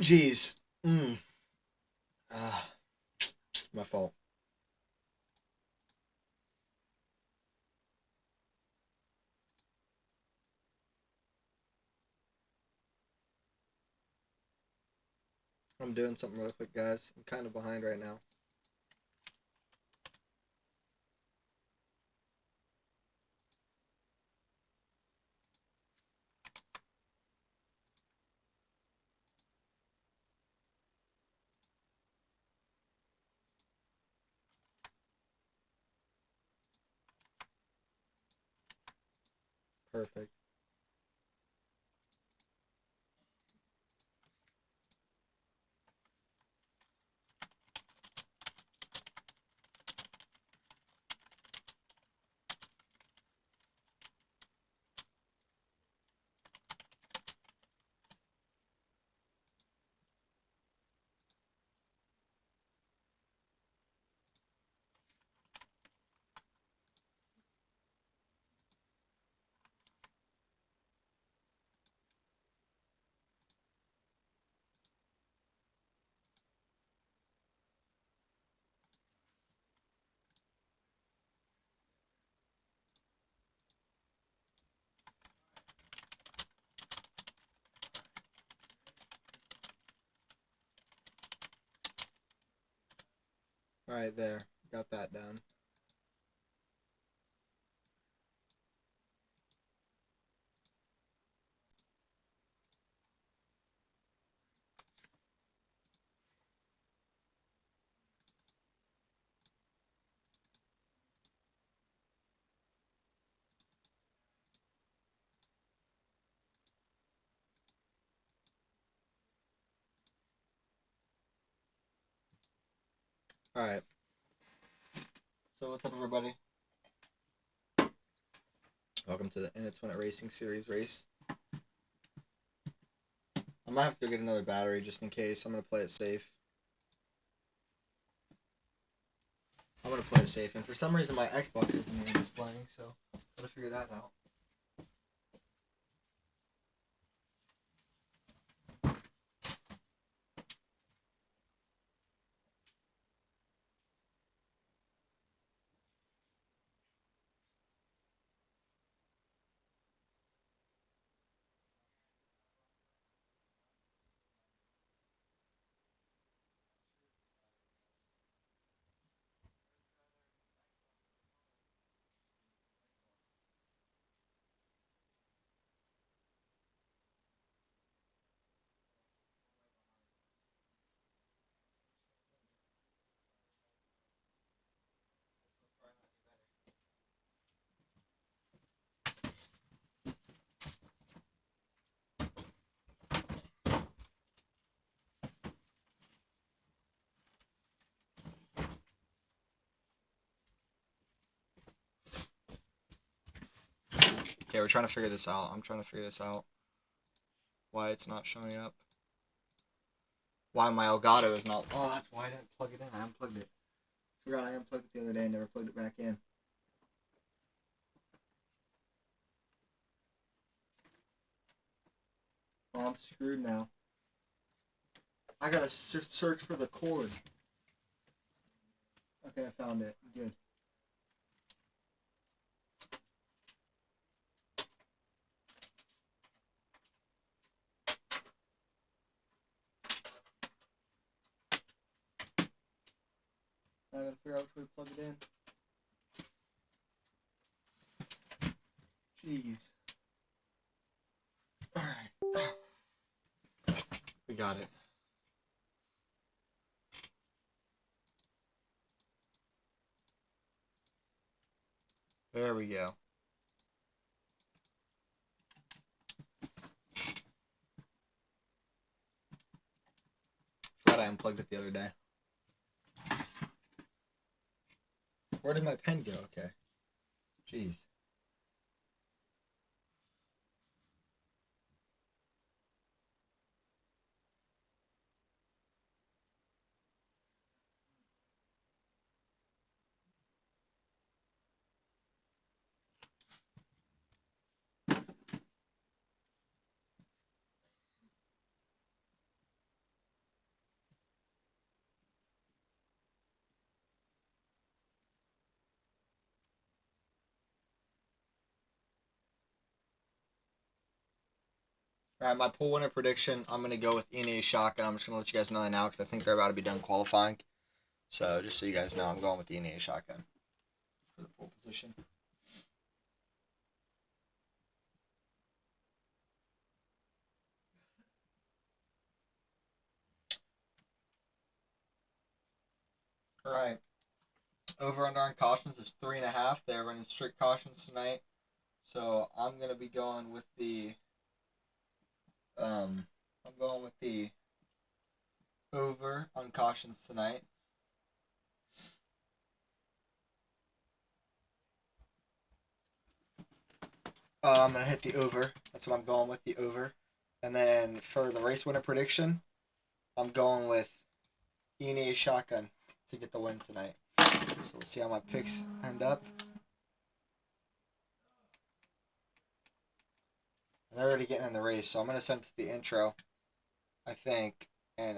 Jeez. Ah, my fault. I'm doing something real quick, guys. I'm kind of behind right now. Perfect. All right, there. Got that done. All right. So what's up, everybody? Welcome to the II2WI Racing Series race. I might have to go get another battery just in case. I'm gonna play it safe. And for some reason my Xbox isn't even displaying, so gotta figure that out. Okay, we're trying to figure this out. I'm trying to figure this out. Why it's not showing up. Why my Elgato is not... Oh, that's why I didn't plug it in. I unplugged it. Forgot I unplugged it the other day and never plugged it back in. Oh, I'm screwed now. I gotta search for the cord. Okay, I found it. Good. I gotta figure out which way to plug it in. Jeez. Alright. We got it. There we go. Forgot I unplugged it the other day. Where did my pen go? Okay. Jeez. Alright, my pool winner prediction, I'm going to go with ENA Shotgun. I'm just going to let you guys know that now because I think they're about to be done qualifying. So, just so you guys know, I'm going with the ENA Shotgun for the pool position. Alright. Over under on cautions is 3.5. They're running strict cautions tonight. So, I'm going to be going with the... I'm going with the over on cautions tonight. I'm going to hit the over. That's what I'm going with, the over. And then for the race winner prediction, I'm going with ENA Shotgun to get the win tonight. So we'll see how my picks end up. And they're already getting in the race, so I'm going to send it to the intro, I think. And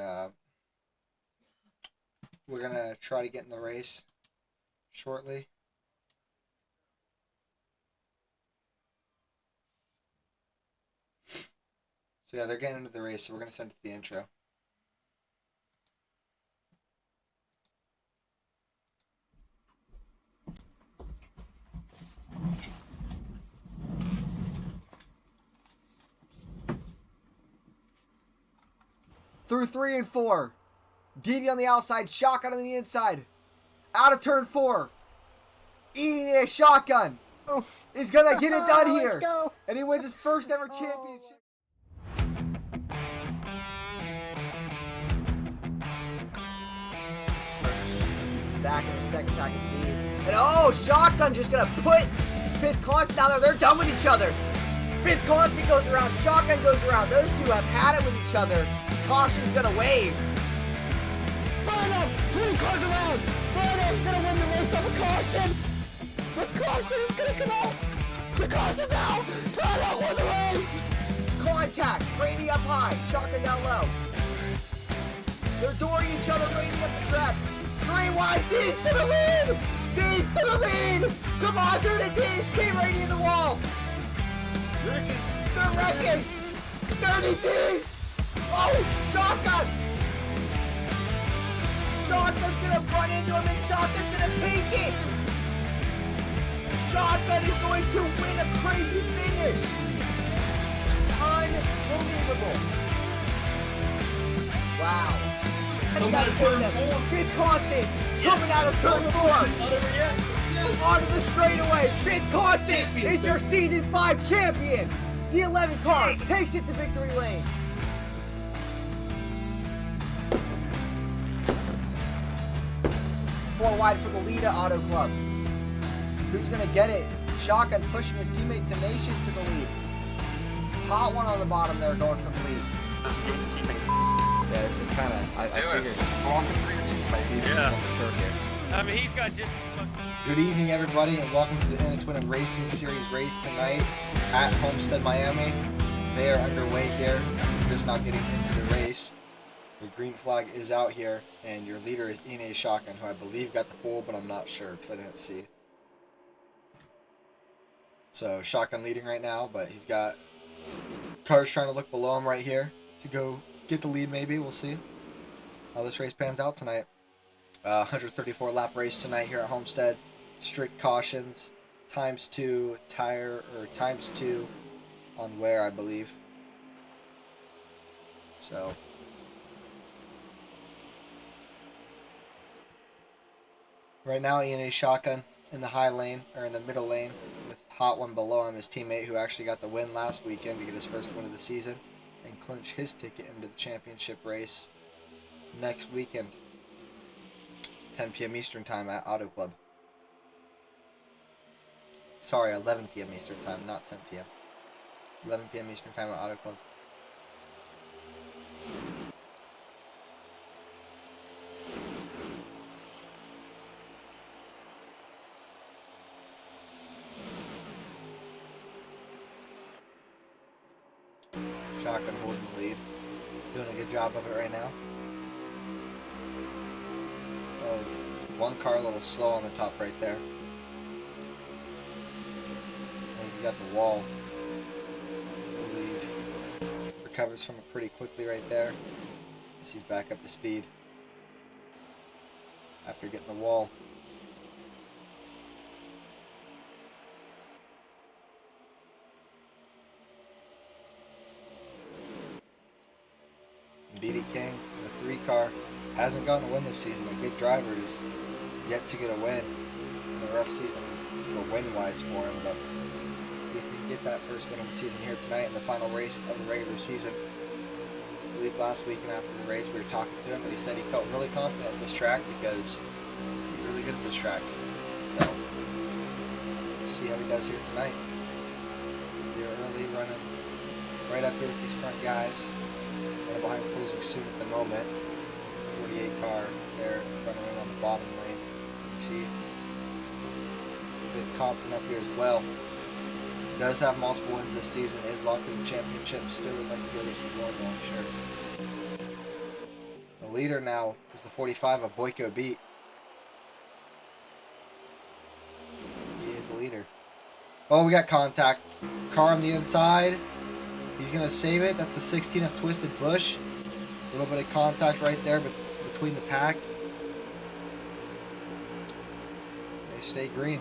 we're going to try to get in the race shortly. So yeah, they're getting into the race, so we're going to send it to the intro. Through 3 and 4. DD on the outside, Shotgun on the inside. Out of turn 4. ENA Shotgun is going to get it done here. And he wins his first ever championship. Back in the second pack is Deeds. And Shotgun just going to put Fifth Constant down there. They're done with each other. Fifth Constant goes around, Shotgun goes around. Those two have had it with each other. Caution's going to wave. Final! 20 cars around! Final's going to win the race over caution! The caution is going to come out! The caution's out! Final won the race! Contact. Brady up high. Shotgun down low. They're dooring each other, Brady up the track. 3 wide. Deeds to the lead! Deeds to the lead! Come on through the Deeds. Keep Brady in the wall. They're wrecking. 30 Deeds! Oh! Shotgun! Shotgun's gonna run into him and Shotgun's gonna take it! Shotgun is going to win a crazy finish! Unbelievable! Wow. And he got to turn them. Fifth Constant coming out of turn 4. Yes. Onto the straightaway. Fifth Constant is your season 5 champion. The 11 car takes it to victory lane. Four wide for the lead at Auto Club. Who's gonna get it? Shotgun pushing his teammate Tenacious to the lead. Hot one on the bottom there going for the lead. This gatekeeping. Yeah, this is kind of. I figured. Walking for your teammate. Yeah. I mean, he's got just. Good evening, everybody, and welcome to the II2WI Racing Series race tonight at Homestead-Miami. They are underway here. We're just not getting into the race. The green flag is out here, and your leader is ENA Shotgun, who I believe got the pole, but I'm not sure because I didn't see. So Shotgun leading right now, but he's got cars trying to look below him right here to go get the lead. Maybe we'll see how this race pans out tonight. 134 lap race tonight here at Homestead. Strict cautions, ×2 tire or ×2 on wear, I believe. So. Right now, ENA Shotgun in the high lane, or in the middle lane, with Hot One below him, his teammate who actually got the win last weekend to get his first win of the season and clinch his ticket into the championship race next weekend, 10 p.m. Eastern Time at Auto Club. Sorry, 11 p.m. Eastern Time, not 10 p.m. 11 p.m. Eastern Time at Auto Club. Shotgun holding the lead. Doing a good job of it right now. Oh, one car a little slow on the top right there. And you got the wall, I believe. recovers from it pretty quickly right there. As he's back up to speed after getting the wall. BD King in the 3 car hasn't gotten a win this season. A good driver is yet to get a win. In a rough season for win-wise for him, but see if we can get that first win of the season here tonight in the final race of the regular season. I believe last week and after the race we were talking to him and he said he felt really confident at this track because he's really good at this track. So we'll see how he does here tonight. They're early, running right up here with these front guys. Running behind closing soon at the moment. 48 car there in front of him on the bottom lane. You see with Constant up here as well. Does have multiple wins this season, is locked in the championship, still would like to really see more though, I'm sure. The leader now is the 45 of Boyko Beat. He is the leader. Oh, we got contact. Car on the inside. He's going to save it. That's the 16 of Twisted Bush. A little bit of contact right there but between the pack. They stay green.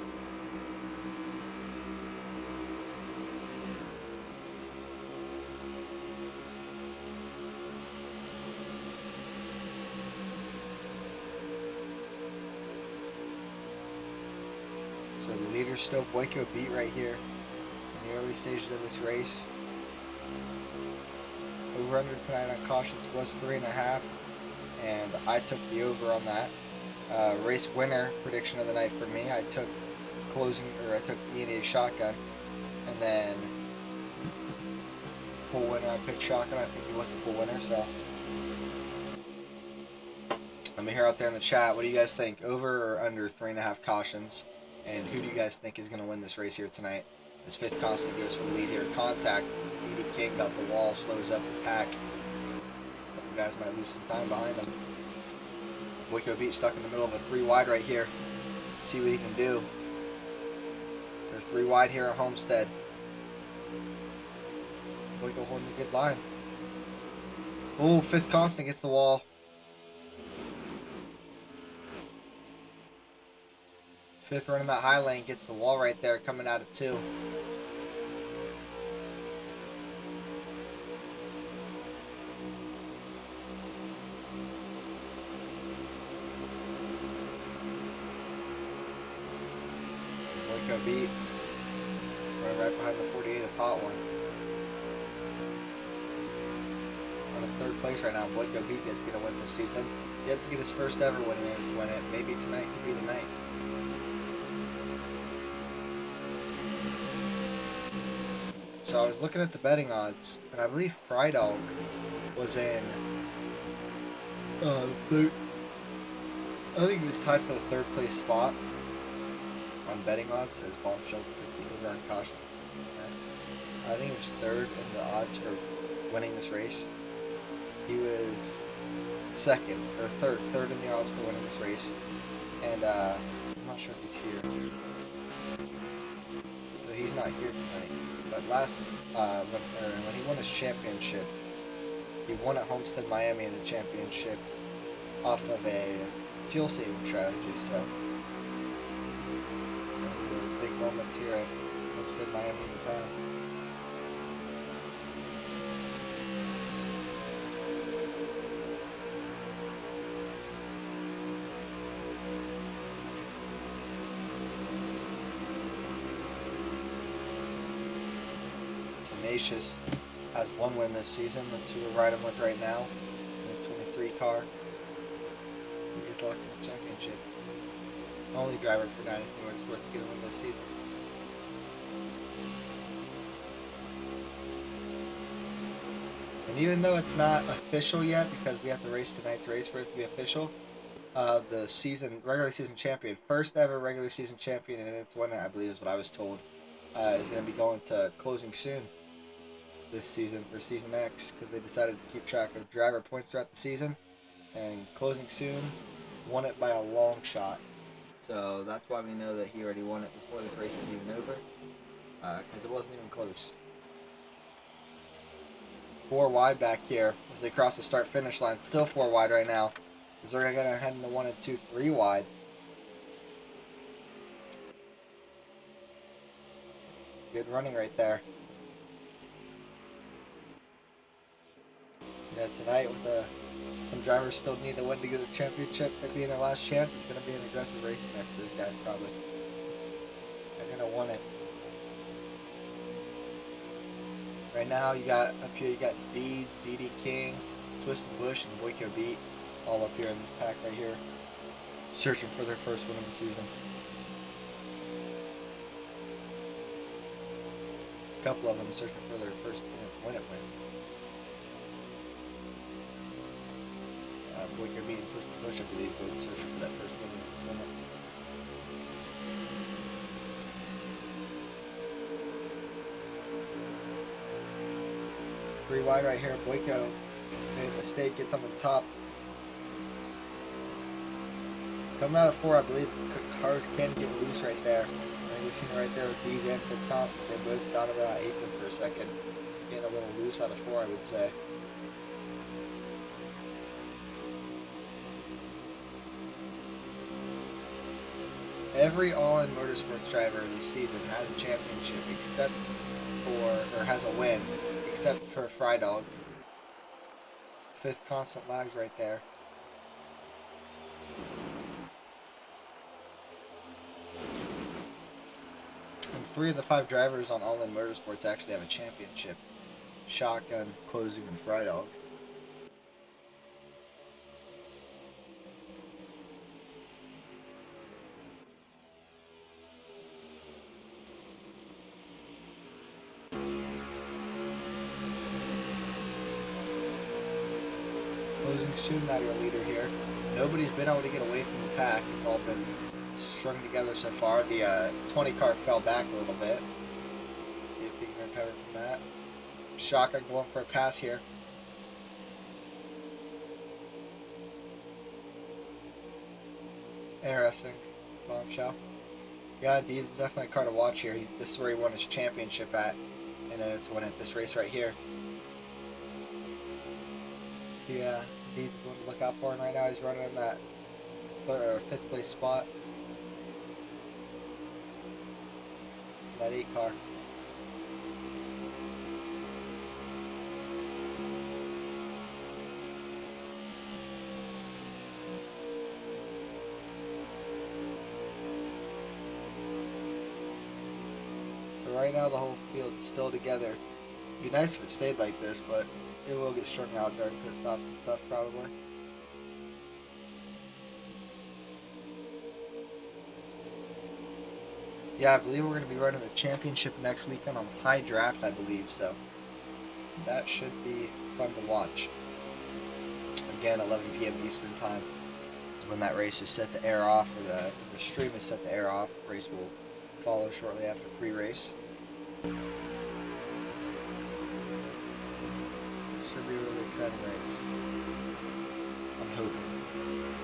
So the leader's still Boyko Beat right here in the early stages of this race. Over under tonight on cautions was 3.5, and I took the over on that. Race winner prediction of the night for me, I took E&A shotgun, and then pool winner I picked shotgun. I think he was the pool winner. So let me hear out there in the chat. What do you guys think? Over or under 3.5 cautions? And who do you guys think is going to win this race here tonight? As Fifth Constant goes for the lead here. Contact. BD King got the wall, slows up the pack. You guys might lose some time behind him. Boyko Beat stuck in the middle of a 3 wide right here. See what he can do. They're 3 wide here at Homestead. Boyko holding a good line. Oh, Fifth Constant gets the wall. Fifth running that high lane gets the wall right there, coming out of 2. Boyko Beat running right behind the 48 of Pot One. On a 3rd place right now. Boyko Beat gets going to win this season. He had to get his first ever win and to win it. Maybe tonight could be the night. So I was looking at the betting odds, and I believe Frydog was in third. I think he was tied for the 3rd place spot on betting odds as Bombshell took the over on cautions. Okay. I think he was 3rd in the odds for winning this race. He was 2nd or 3rd in the odds for winning this race, and I'm not sure if he's here. So he's not here tonight. But last, when he won his championship, he won at Homestead-Miami in the championship off of a fuel saving strategy. So, the big moments here at Homestead-Miami in the past. Tenacious has 1 win this season. That's who we're riding with right now. The 23 car. He gets locked in the championship. Only driver for Dynasty Motorsports to get a win this season. And even though it's not official yet, because we have to race tonight's race for it to be official, the regular season champion, first ever regular season champion, and it's one I believe is what I was told, is going to be going to closing soon this season for Season X, because they decided to keep track of driver points throughout the season, and closing soon won it by a long shot. So that's why we know that he already won it before this race is even over, because it wasn't even close. 4 wide back here as they cross the start finish line. Still 4 wide right now. As they're going to head into 1 and 2, 3 wide. Good running right there. Yeah, tonight with some drivers still need to win to get a championship. That being their last chance, it's going to be an aggressive race there for these guys probably. They're going to want it. Right now, you got up here, you got Deeds, DD King, Twist and Bush, and Boyko Beat all up here in this pack right here, searching for their first win of the season. A couple of them searching for their first win. Boyko Beat and Twist and Bush, I believe, both searching for that first win. Three wide right here. Boyko made a mistake, gets on the top. Coming out of 4, I believe cars can get loose right there. And you've seen it right there with Deeds and Fifth Constant. They both got it on apron for a second. Getting a little loose out of 4, I would say. Every all-in motorsports driver this season has a championship except for, or has a win, except for Fry Dog. Fifth Constant lags right there. And 3 of the 5 drivers on All In Motorsports actually have a championship. Shotgun, Closing, and Fry Dog. Closing soon, now your leader here. Nobody's been able to get away from the pack. It's all been strung together so far. The 20 car fell back a little bit. See if we can recover from that. Shotgun going for a pass here. Interesting. Bombshell. Yeah, Deeds is definitely a car to watch here. This is where he won his championship at. And then it's win at this race right here. Yeah, Deeds is one to look out for, and right now he's running in that 5th place spot. That 8 car. So right now the whole field's still together. It'd be nice if it stayed like this, but it will get strung out during pit stops and stuff probably. Yeah, I believe we're going to be running the championship next weekend on High Draft, I believe, so that should be fun to watch. Again, 11 p.m. Eastern Time is when that race is set to air off, or the stream is set to air off. Race will follow shortly after pre-race. Should be a really exciting race. I'm hoping.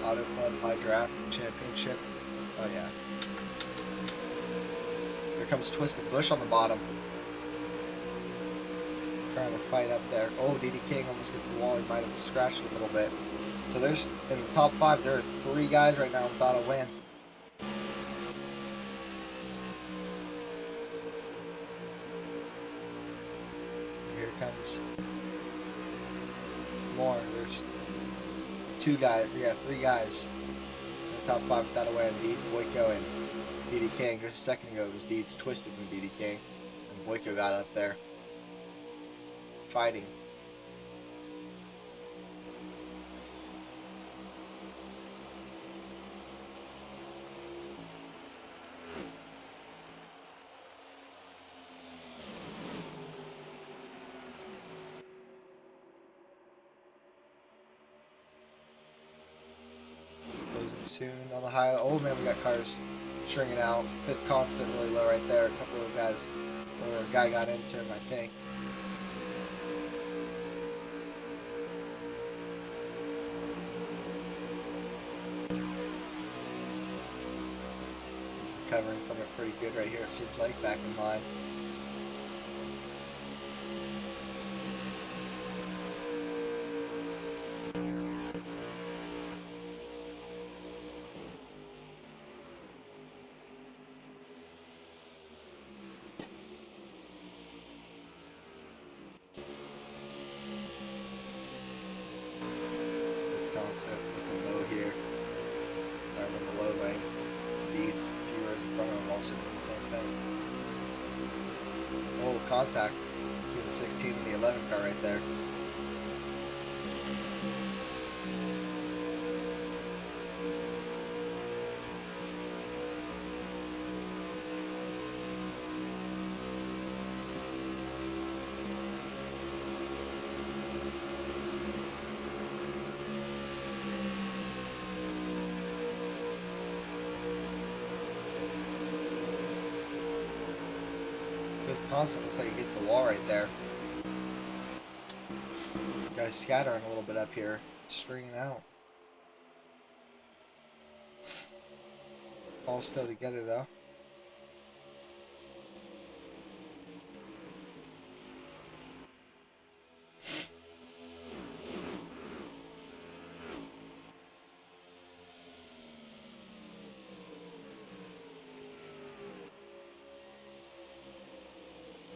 Auto Club, High Draft, Championship. Oh yeah. Here comes Twisted Bush on the bottom. Trying to fight up there. Oh, DD King almost gets the wall. He might have scratched a little bit. So there's, in the top 5, there are 3 guys right now without a win. Here comes more. There's 2 guys. We got 3 guys in the top 5 without a win. Deeds, Boyko, and DD King. Just a second ago, it was Deeds, Twisted, and DD King, and Boyko got up there fighting. Soon on the high. Oh man, we got cars stringing out. 5th Constant really low right there. A couple of guys, or a guy got into him, I think. He's recovering from it pretty good right here, it seems like, back in line. wants it looking low here. I'm in the low lane. Beads, a few rows in front of him, also doing the same thing. Oh, contact between the 16 and the 11 car right there. Fifth constant looks like it gets the wall right there. Guys scattering a little bit up here, stringing out. All still together though.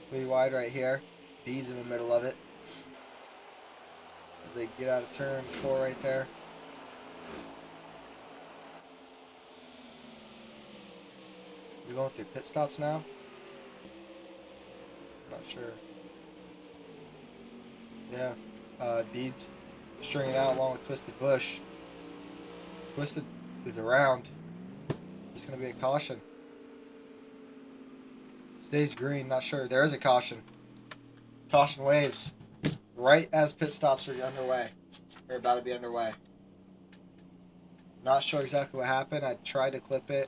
Three wide right here. D's in the middle of it. As they get out of turn 4 right there. We're going through pit stops now? I'm not sure. Yeah. Deeds stringing out along with Twisted Bush. Twisted is around. It's going to be a caution. Stays green, not sure. There is a caution. Caution waves. Right as pit stops are underway. They're about to be underway. Not sure exactly what happened. I tried to clip it.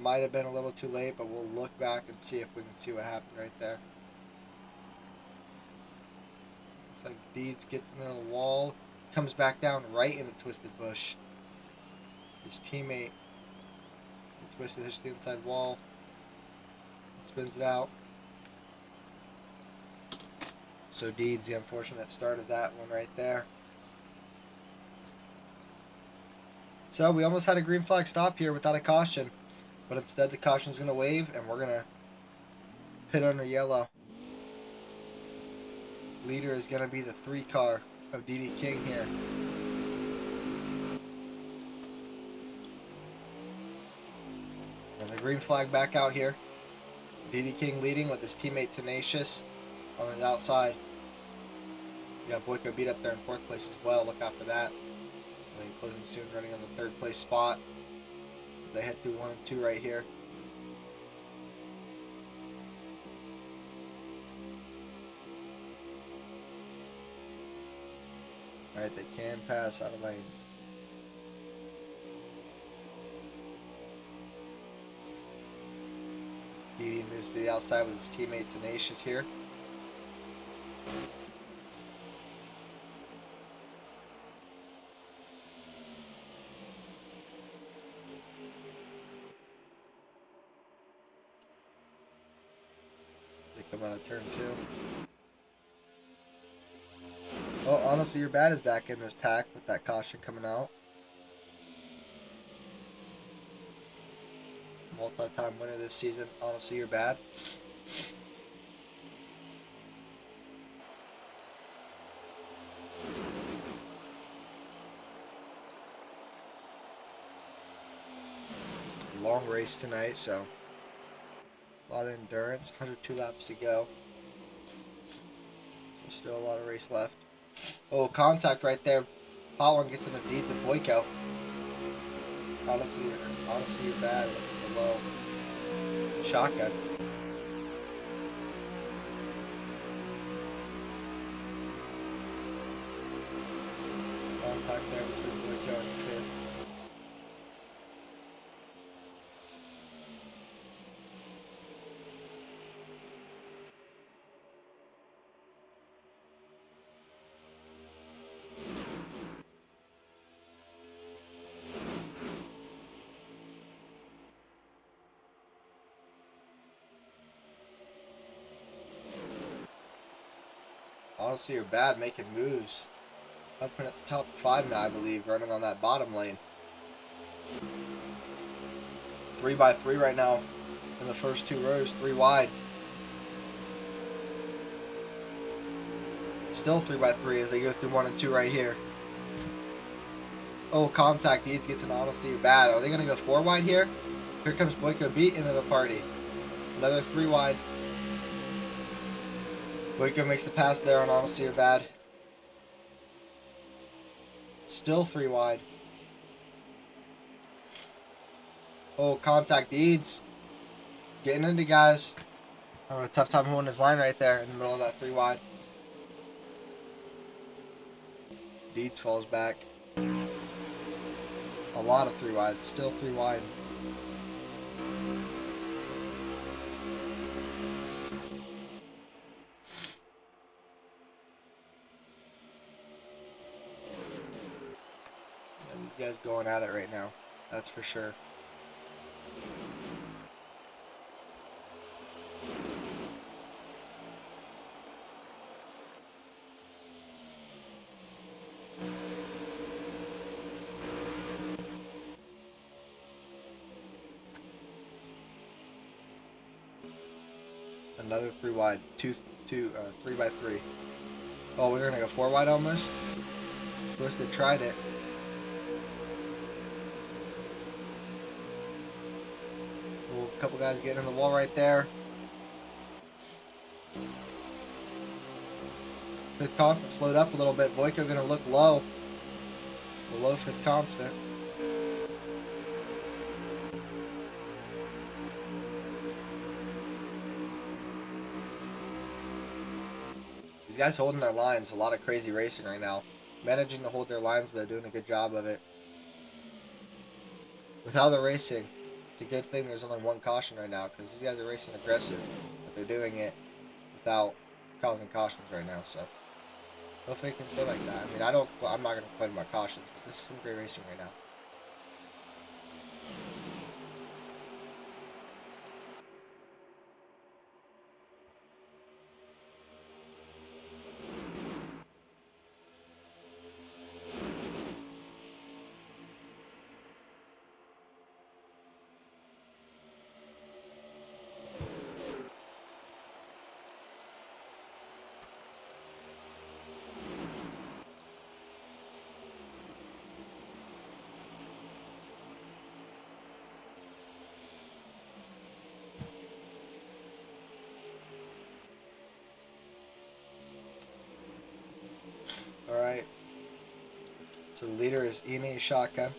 Might have been a little too late, but we'll look back and see if we can see what happened right there. Looks like Deeds gets into the wall. Comes back down right into Twisted Bush. His teammate Twisted hits the inside wall. Spins it out. So Deeds, the unfortunate start of that one right there. So we almost had a green flag stop here without a caution. But instead the caution's going to wave and we're going to pit under yellow. Leader is going to be the 3 car of DD King here. And the green flag back out here. DD King leading with his teammate Tenacious on the outside. You got Boyko beat up there in 4th place as well. Look out for that. And then closing soon, running on the 3rd place spot as they head through 1 and 2 right here. Alright, they can pass out of lanes. He moves to the outside with his teammate Tenacious here. They come out of turn 2. Oh, honestly, your bad is back in this pack with that caution coming out. Multi-time winner this season. Honestly, you're bad. Long race tonight, so a lot of endurance. 102 laps to go. So still a lot of race left. Oh, contact right there. Hot one gets into Deeds and Boyko. Honestly, you're bad. Below. Shotgun. Contact there between Boyko and 5th. Honestly, you're bad making moves. Up in the top 5 now, I believe, running on that bottom lane. 3x3 right now in the first 2 rows, 3 wide. Still 3x3 as they go through 1 and 2 right here. Oh, contact needs gets an honestly bad. Are they gonna go 4 wide here? Here comes Boyko beat into the party. Another 3 wide. Boyko makes the pass there on honestly or bad. Still 3 wide. Oh, contact deeds. Getting into guys. Having a tough time holding his line right there in the middle of that 3 wide. Deeds falls back. A lot of 3 wide. Still 3 wide. Yeah, these guys going at it right now. That's for sure. Another 3 wide. 3 by 3. Oh, we're gonna go 4 wide almost. Wish they tried it. Oh, a couple guys getting in the wall right there. Fifth constant slowed up a little bit. Boyko gonna look low. The low fifth constant. These guys holding their lines. A lot of crazy racing right now. Managing to hold their lines, they're doing a good job of it. With how they're racing, it's a good thing there's only 1 caution right now because these guys are racing aggressive, but they're doing it without causing cautions right now. So hopefully they can stay like that. I mean, I'm not gonna complain about cautions, but this is some great racing right now. All right. So the leader is Emi Shotgun.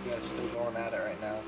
You guys still going at it right now.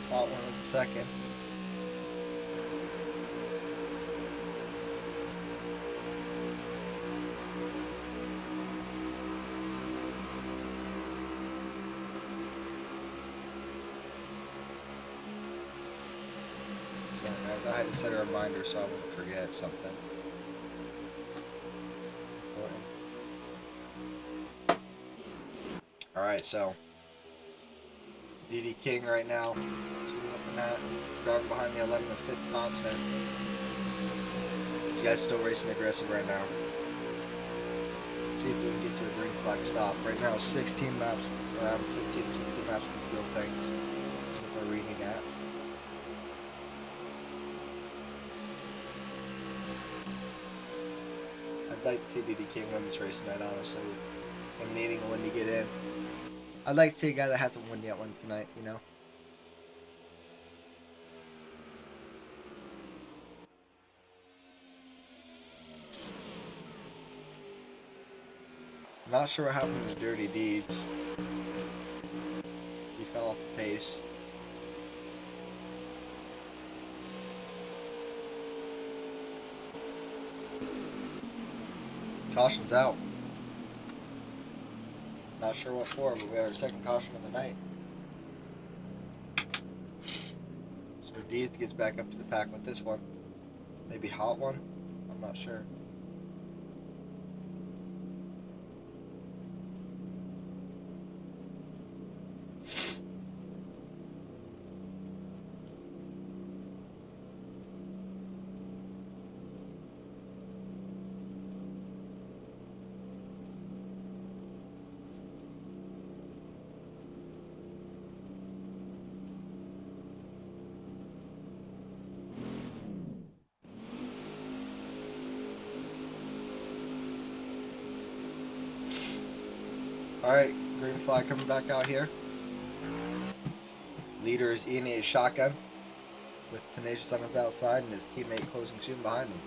About 1 second. Sorry guys, I had to set a reminder so I wouldn't forget something. Alright, so DD King right now. So we're looking at driving behind the 11 and 5th constant. These guys still racing aggressive right now. See if we can get to a green flag stop. Right now 16 laps, around 15, 16 laps in the fuel tanks. That's what they're reading at. I'd like to see DD King win this race tonight, honestly, with him needing a win to get in. I'd like to see a guy that hasn't won yet win tonight, you know? Not sure what happened to the Dirty Deeds. He fell off the pace. Caution's out. Not sure what for, but we have our second caution of the night. So Deeds gets back up to the pack with this one. Maybe hot one? I'm not sure. Alright, green flag coming back out here. Leader is E&A shotgun with Tenacious on his outside and his teammate closing soon behind him.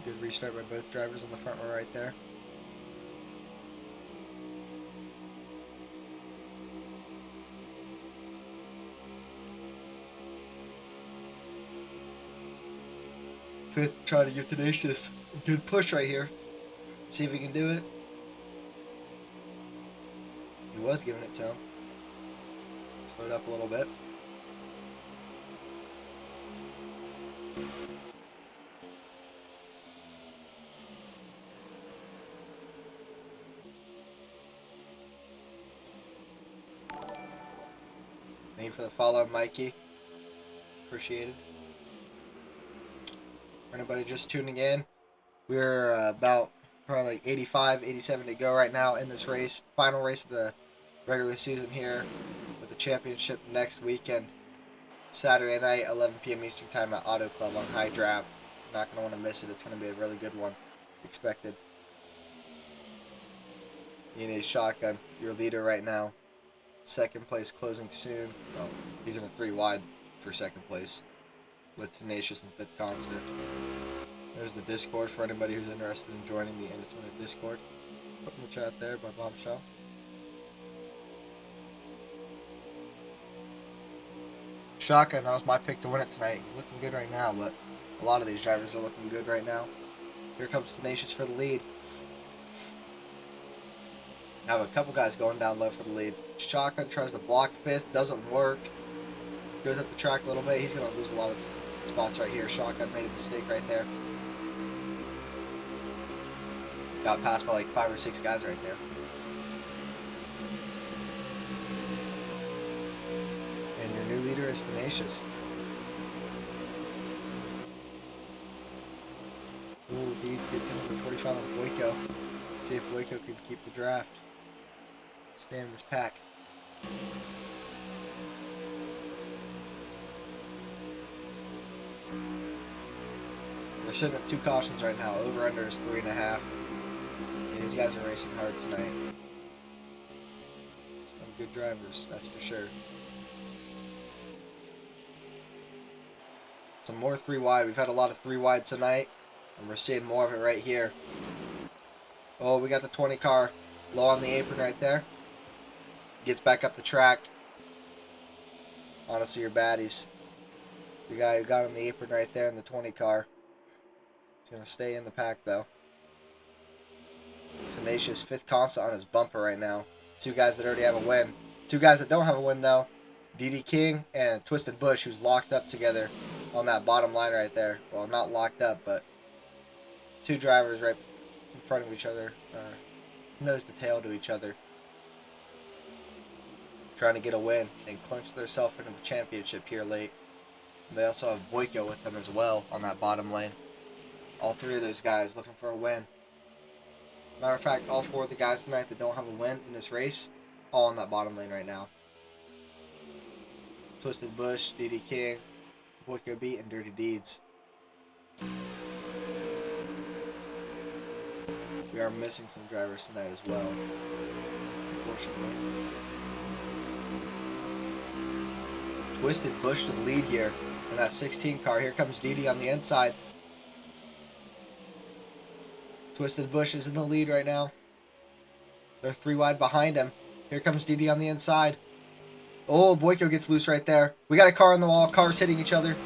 Good restart by both drivers on the front row right there. Fifth trying to give Tenacious a good push right here. See if he can do it. He was giving it to him. Slowed up a little bit. Thank you for the follow, Mikey. Appreciated. For anybody just tuning in, we're about probably like 85, 87 to go right now in this race. Final race of the regular season here with the championship next weekend. Saturday night, 11 p.m. Eastern Time at Auto Club on High Draft. Not going to want to miss it. It's going to be a really good one. Expected. E&A Shotgun, your leader right now. Second place closing soon. Oh, he's in a 3 wide for second place with Tenacious and Fifth Constant. There's the Discord for anybody who's interested in joining the Independent Discord. Put in the chat there by Bombshell. Shotgun, that was my pick to win it tonight. He's looking good right now, but a lot of these drivers are looking good right now. Here comes Tenacious for the lead. I have a couple guys going down low for the lead. Shotgun tries to block Fifth, doesn't work. Goes up the track a little bit. He's going to lose a lot of spots right here. Shotgun made a mistake right there. Got passed by like 5 or 6 guys right there. And your new leader is Tenacious. Ooh, Deeds gets into the 45 on Boyko. See if Boyko can keep the draft. Stay in this pack. We're sitting at 2 cautions right now. Over under is 3.5. These guys are racing hard tonight. Some good drivers, that's for sure. Some more 3 wide. We've had a lot of 3 wide tonight, and we're seeing more of it right here. Oh, we got the 20 car low on the apron right there. Gets back up the track. Honestly, your baddies. The guy who got on the apron right there in the 20 car. He's going to stay in the pack, though. Tenacious, Fifth Constant on his bumper right now. 2 guys that already have a win. 2 guys that don't have a win, though. DD King and Twisted Bush, who's locked up together on that bottom line right there. Well, not locked up, but 2 drivers right in front of each other. Nose to tail to each other. Trying to get a win and clinch themselves into the championship here late. And they also have Boyko with them as well on that bottom lane. All 3 of those guys looking for a win. Matter of fact, all 4 of the guys tonight that don't have a win in this race, all on that bottom lane right now. Twisted Bush, DD King, Boyko Beat, and Dirty Deeds. We are missing some drivers tonight as well, unfortunately. Twisted Bush to the lead here in that 16 car. Here comes DD on the inside. Twisted Bush is in the lead right now. They're 3 wide behind him. Here comes DD on the inside. Oh, Boyko gets loose right there. We got a car on the wall. Cars hitting each other.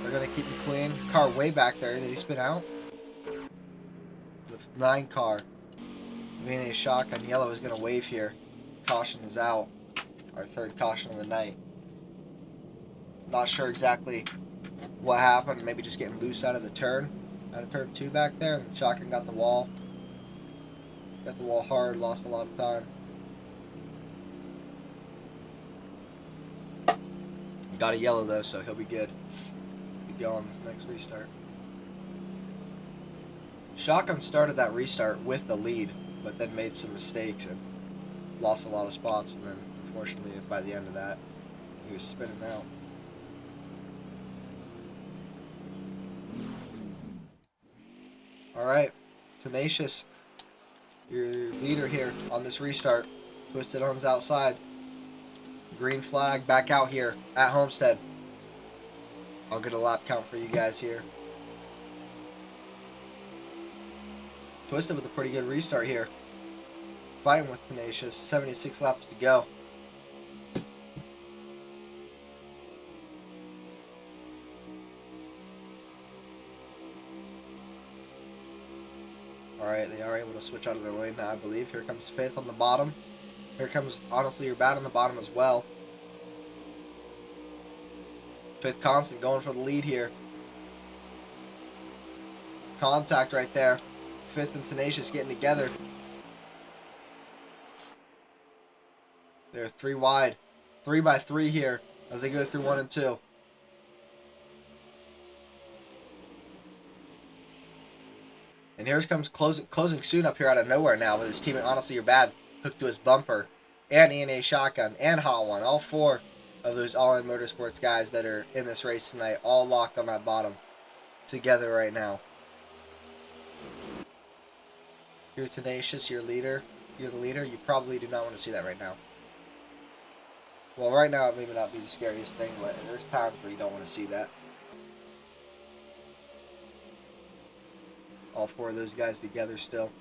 They're going to keep him clean. Car way back there. Did he spin out? The 9 car. V&A shotgun. Yellow is going to wave here. Caution is out. Our 3rd caution of the night. Not sure exactly what happened. Maybe just getting loose out of the turn. Out of turn 2 back there. And the shotgun got the wall. Got the wall hard. Lost a lot of time. Got a yellow though, so he'll be good. Be go on this next restart. Shotgun started that restart with the lead, but then made some mistakes and lost a lot of spots, and then unfortunately by the end of that he was spinning out. Alright, Tenacious, your leader here on this restart. Twisted on his outside. Green flag back out here at Homestead. I'll get a lap count for you guys here. Twisted with a pretty good restart here. Fighting with Tenacious. 76 laps to go. Alright, they are able to switch out of their lane now, I believe. Here comes Fifth on the bottom. Here comes Honestly You're Bad on the bottom as well. Fifth Constant going for the lead here. Contact right there. Fifth and Tenacious getting together. They're 3 wide. 3 by 3 here as they go through 1 and 2. And here comes closing soon up here out of nowhere now with his teammate Honestly You're Bad hooked to his bumper. And E&A Shotgun and Hot One. All 4 of those All-In Motorsports guys that are in this race tonight. All locked on that bottom together right now. You're Tenacious, you're leader. You're the leader. You probably do not want to see that right now. Well, right now it may not be the scariest thing, but there's times where you don't want to see that. All 4 of those guys together still.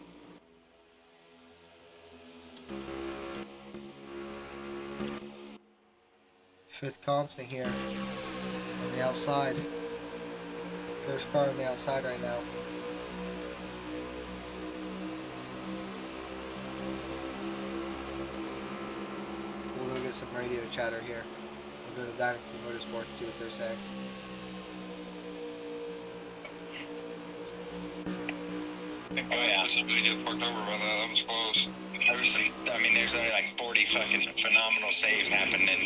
Fifth Constant here on the outside. First car on the outside right now. We'll go get some radio chatter here. We'll go to Dynasty Motorsport and see what they're saying. Oh yeah, somebody got fucked over by that. That was close. There's only like 40 fucking phenomenal saves happening in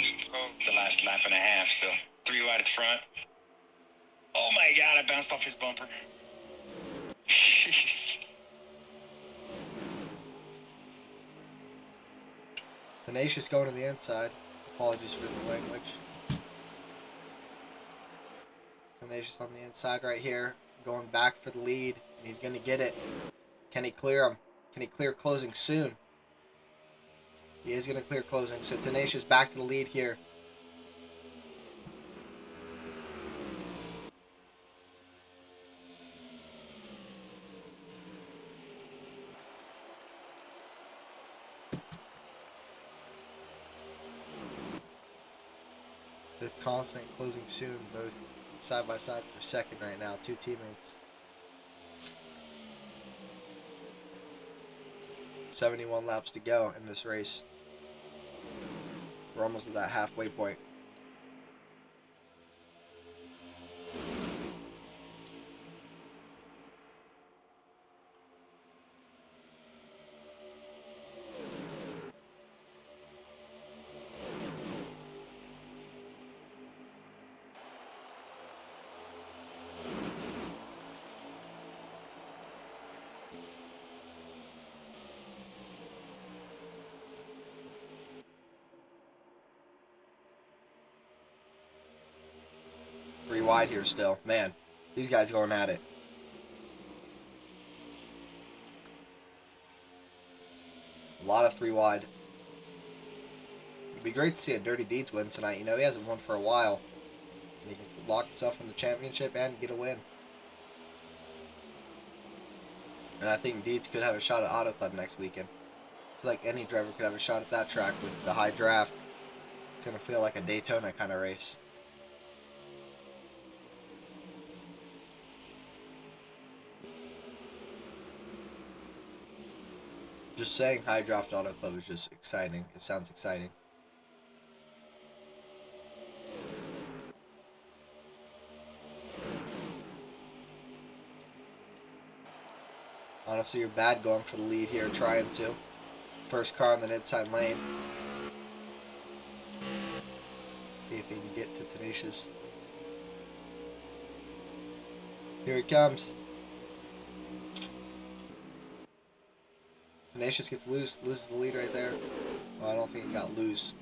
the last lap and a half. So 3 wide at the front. Oh my god, I bounced off his bumper. Tenacious going to the inside. Apologies for the language. Tenacious on the inside right here. Going back for the lead. And he's going to get it. Can he clear him? Can he clear closing soon? He is going to clear closing. So Tenacious back to the lead here. Fifth Constant closing soon. Both side by side for second right now. 2 teammates. 71 laps to go in this race. We're almost at that halfway point. Three wide here still. Man, these guys going at it. A lot of 3 wide. It'd be great to see a Dirty Deeds win tonight. You know, he hasn't won for a while. And he can lock himself in the championship and get a win. And I think Deeds could have a shot at Auto Club next weekend. I feel like any driver could have a shot at that track with the high draft. It's going to feel like a Daytona kind of race. Just saying high draft Auto Club is just exciting. It sounds exciting. Honestly, you're bad going for the lead here, trying to. First car on the inside lane. See if he can get to Tenacious. Here he comes. Tenacious gets loose, loses the lead right there. Oh, I don't think he got loose.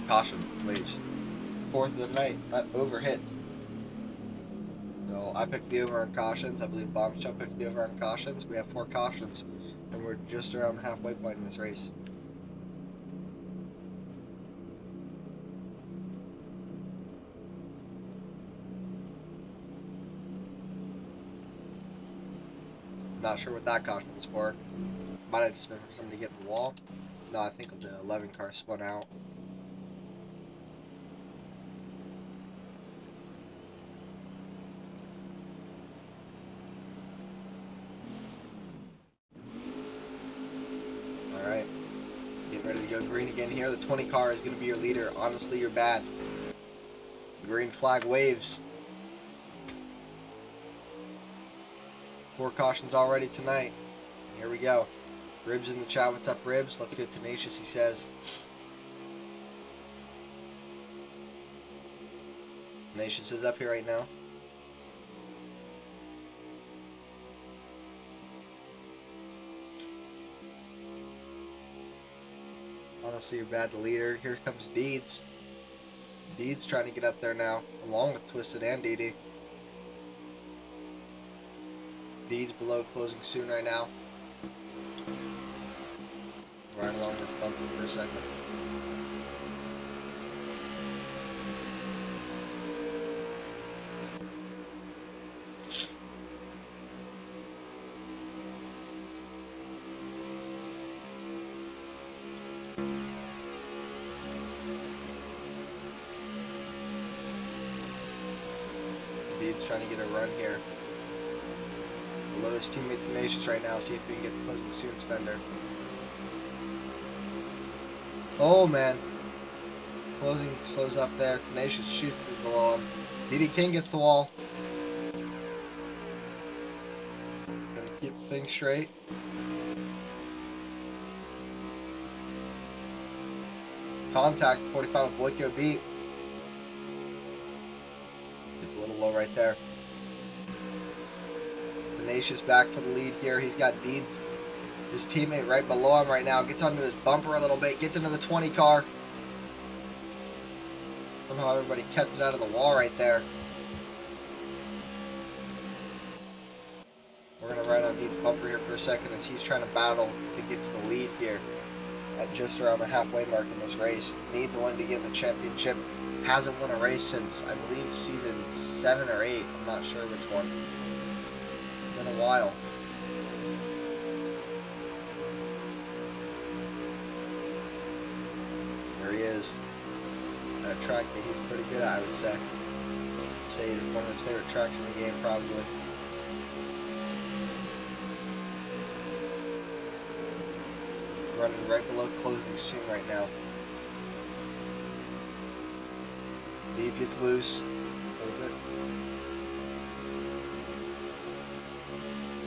Caution, waves. Fourth of the night, over hits. So I picked the over on cautions. I believe Bombshell picked the over on cautions. We have 4 cautions, and we're just around the halfway point in this race. Not sure what that caution was for. Might have just been for somebody to get in the wall. No, I think the 11 car spun out. Alright. Getting ready to go green again here. The 20 car is going to be your leader. Honestly, you're bad. Green flag waves. 4 cautions already tonight. Here we go. Ribs in the chat. What's up, Ribs? Let's go Tenacious, he says. Tenacious is up here right now. Honestly, you're bad, the leader. Here comes Deeds. Deeds trying to get up there now, along with Twisted and Didi. Deeds below, closing soon right now. Right along with bumper for a second. Deeds trying to get a run here. Below his teammate Tenacious right now. See if he can get to closing soon's fender. Oh man. Closing slows up there. Tenacious shoots it below him. Didi King gets the wall. Gonna keep the thing straight. Contact 45 with Boyko beat. It's a little low right there. Tenacious back for the lead here. He's got Deeds, his teammate, right below him right now. Gets onto his bumper a little bit. Gets into the 20 car. Somehow everybody kept it out of the wall right there. We're going to ride on Deeds' bumper here for a second as he's trying to battle to get to the lead here at just around the halfway mark in this race. Needs to win to get in the championship. Hasn't won a race since, I believe, season 7 or 8. I'm not sure which one. Been a while. There he is. At a track that he's pretty good at, I would say. I'd say it's one of his favorite tracks in the game, probably. Running right below closing soon right now. Deeds gets loose. Holds it.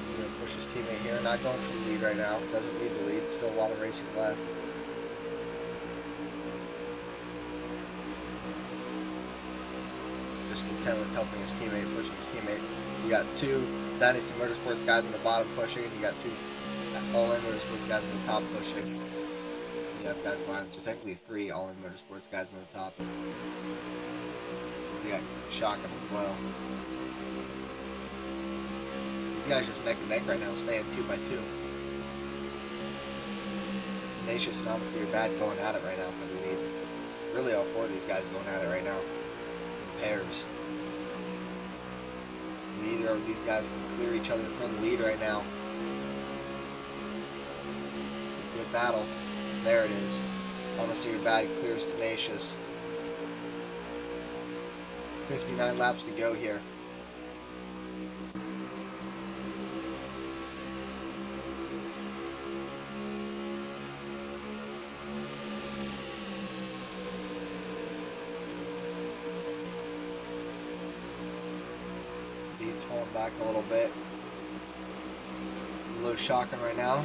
He's going to push his teammate here. Not going for the lead right now. Doesn't need the lead. Still a lot of racing left. Just content with helping his teammate, pushing his teammate. You got 2 Dynasty Motorsports guys in the bottom pushing, and you got 2 All-In Motorsports guys in the top pushing. You have guys behind, so technically 3 All-In Motorsports guys on the top. You got Shotgun as well. These guys just neck and neck right now, staying 2 by 2. Tenacious and obviously are bad going at it right now for the lead. Really all 4 of these guys going at it right now in pairs. either of these guys can clear each other for the lead right now. Good battle. There it is. Honestly, your bad clears Tenacious. 59 laps to go here. He's falling back a little bit. A little shocking right now.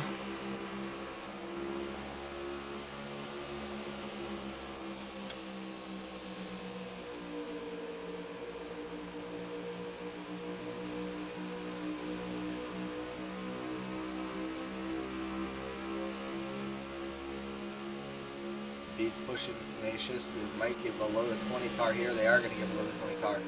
Beats pushing Tenacious. They might get below the 20 car here. They are going to get below the 20 car.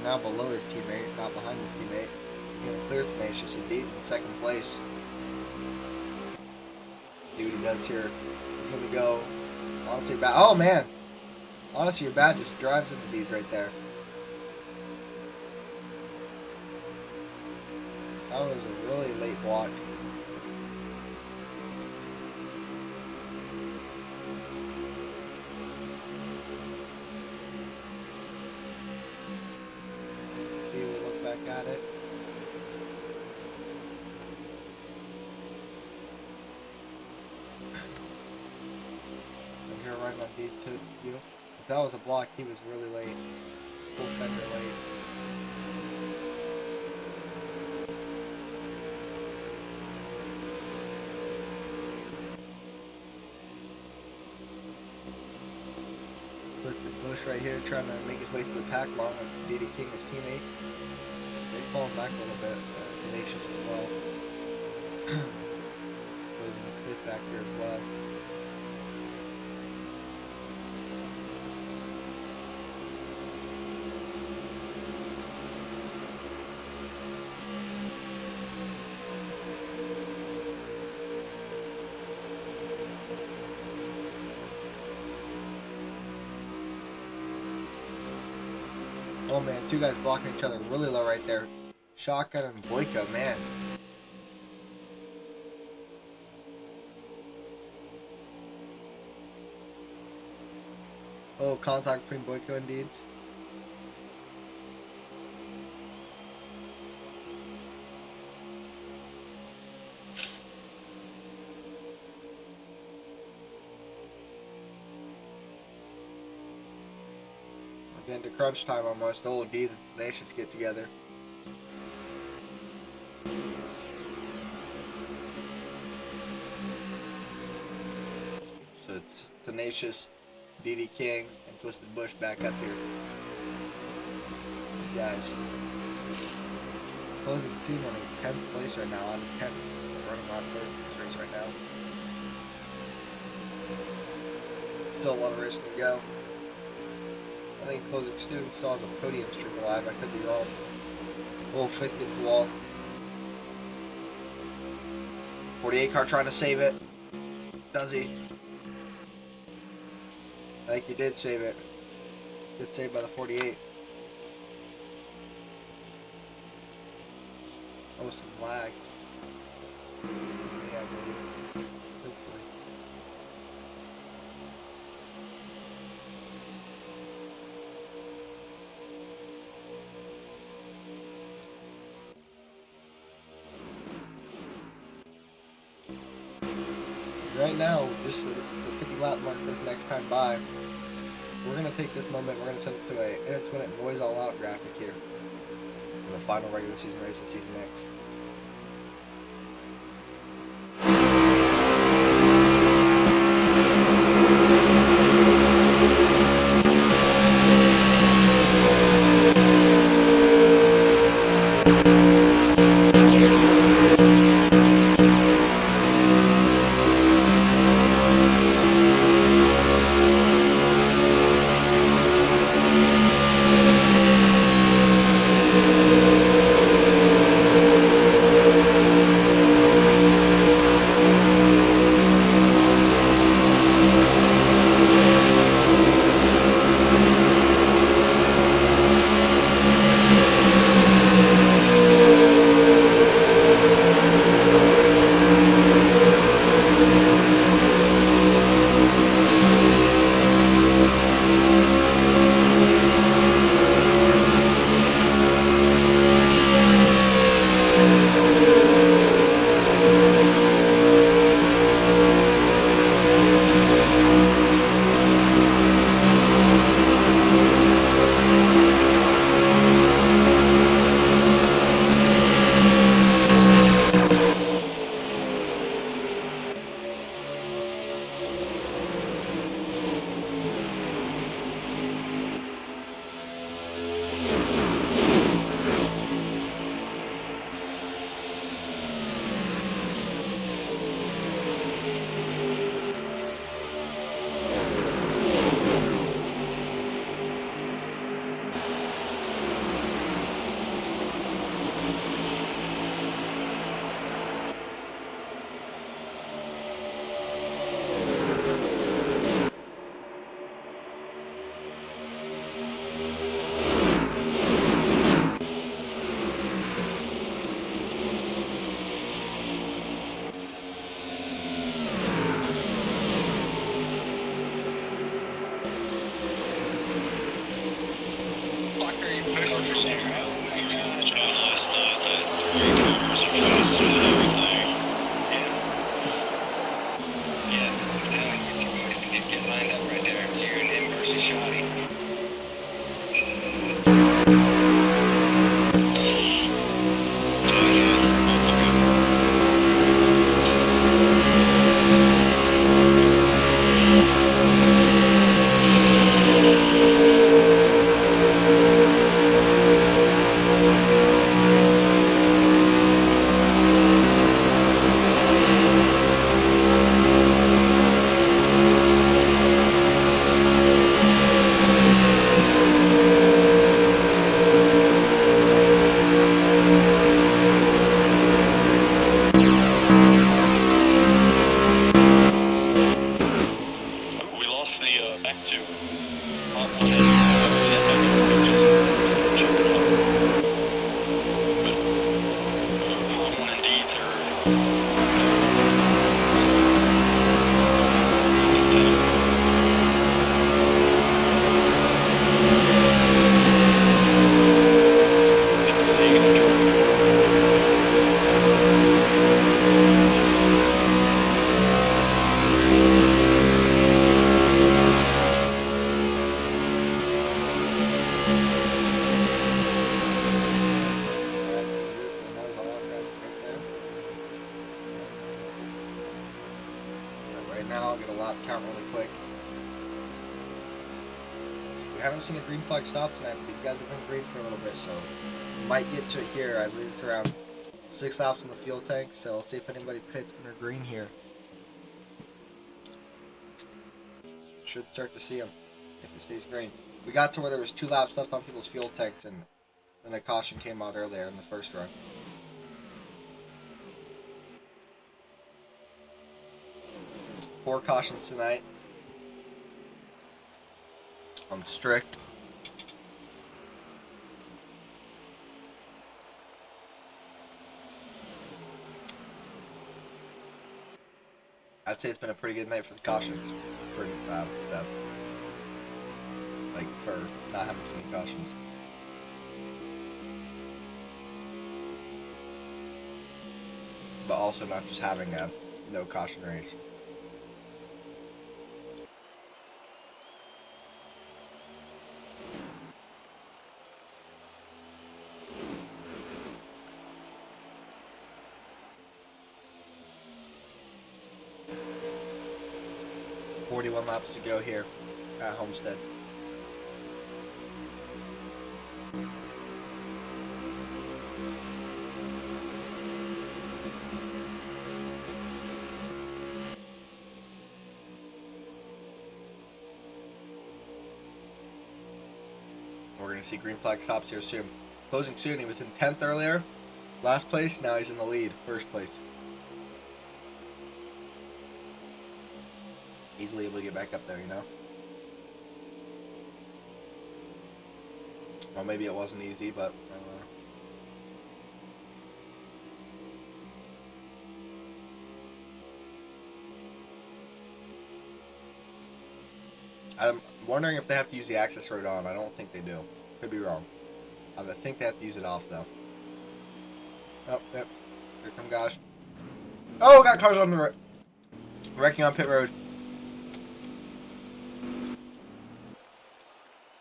Now below his teammate, not behind his teammate. He's going to clear Tenacious, and D's in second place. See what he does here. He's going to go. Honestly, bad. Oh man! Honestly, your bad just drives into D's right there. That was a really late block. Got it. I'm here right on D2. If that was a block, he was really late. Full fender late. Twisted Bush right here trying to make his way through the pack along with DD King, his teammate. They've fallen back a little bit. Tenacious as well. Goes in the fifth back here as well. Oh man, two guys blocking each other really low right there. Shotgun and Boyka, man. Oh, contact between Boyka and Deeds. Getting to crunch time almost. Old D's and Tenacious get together. So it's Tenacious, DD King, and Twisted Bush back up here. These guys. Closing team running 10th place right now. Out of 10th. Running last place in this race right now. Still a lot of racing to go. I think Closing Student still has a podium streak alive. I could be wrong. Oh, fifth gets the wall. 48 car trying to save it. Does he? I think he did save it. Good save by the 48. Oh, some lag. Yeah, I believe. Hopefully. Right now, just the 50 lap mark this next time by, we're going to take this moment, we're going to send it to a in-a-minute noise all out graphic here for the final regular season race of Season X. Haven't seen a green flag stop tonight, but these guys have been green for a little bit, so we might get to it here. I believe it's around 6 laps in the fuel tank, so I'll see if anybody pits under green here. Should start to see them if it stays green. We got to where there was 2 laps left on people's fuel tanks, and then a caution came out earlier in the first run. Four cautions tonight. On strict. I'd say it's been a pretty good night for the cautions. For for not having too many cautions. But also not just having a no caution race. Laps to go here at Homestead. going to see green flag stops here soon. Closing soon. He was in 10th earlier. Last place. Now he's in the lead. First place. Easily able to get back up there, you know? Well, maybe it wasn't easy, but I don't know. I'm wondering if they have to use the access road on. I don't think they do. Could be wrong. I think they have to use it off, though. Oh, yep. Here come Gosh. Oh, got cars on the wrecking on pit road.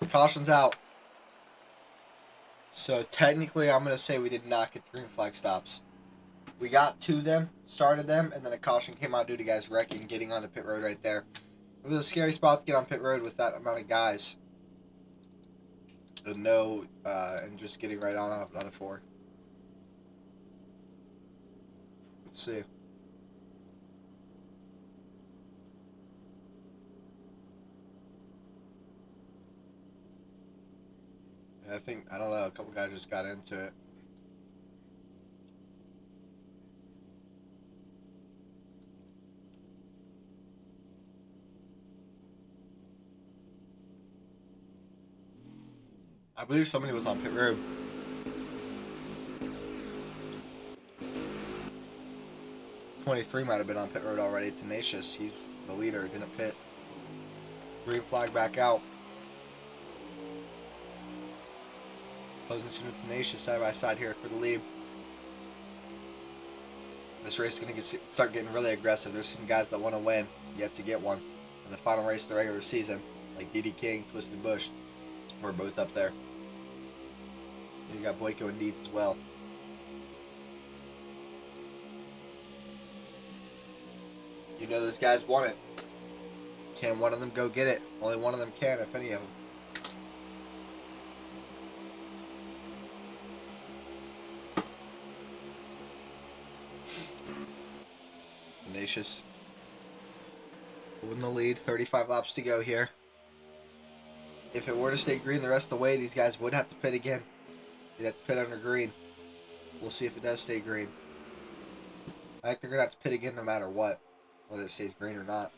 Caution's out. So technically, I'm going to say we did not get the green flag stops. We got to them, started them, and then a caution came out due to guys wrecking, getting on the pit road right there. It was a scary spot to get on pit road with that amount of guys. And just getting right on out of 4. Let's see. I don't know, a couple guys just got into it. I believe somebody was on pit road. .23 might have been on pit road already. Tenacious, he's the leader, didn't pit. Green flag back out. Closing to Tenacious side by side here for the lead. This race is going to start getting really aggressive. There's some guys that want to win, yet to get one. In the final race of the regular season, like DD King, Twisted Bush, we're both up there. You got Boyko and Deeds as well. You know those guys want it. Can one of them go get it? Only one of them can, if any of them. Tenacious. In the lead, 35 laps to go here. If it were to stay green the rest of the way, these guys would have to pit again. They'd have to pit under green. We'll see if it does stay green. I think they're going to have to pit again no matter what, whether it stays green or not.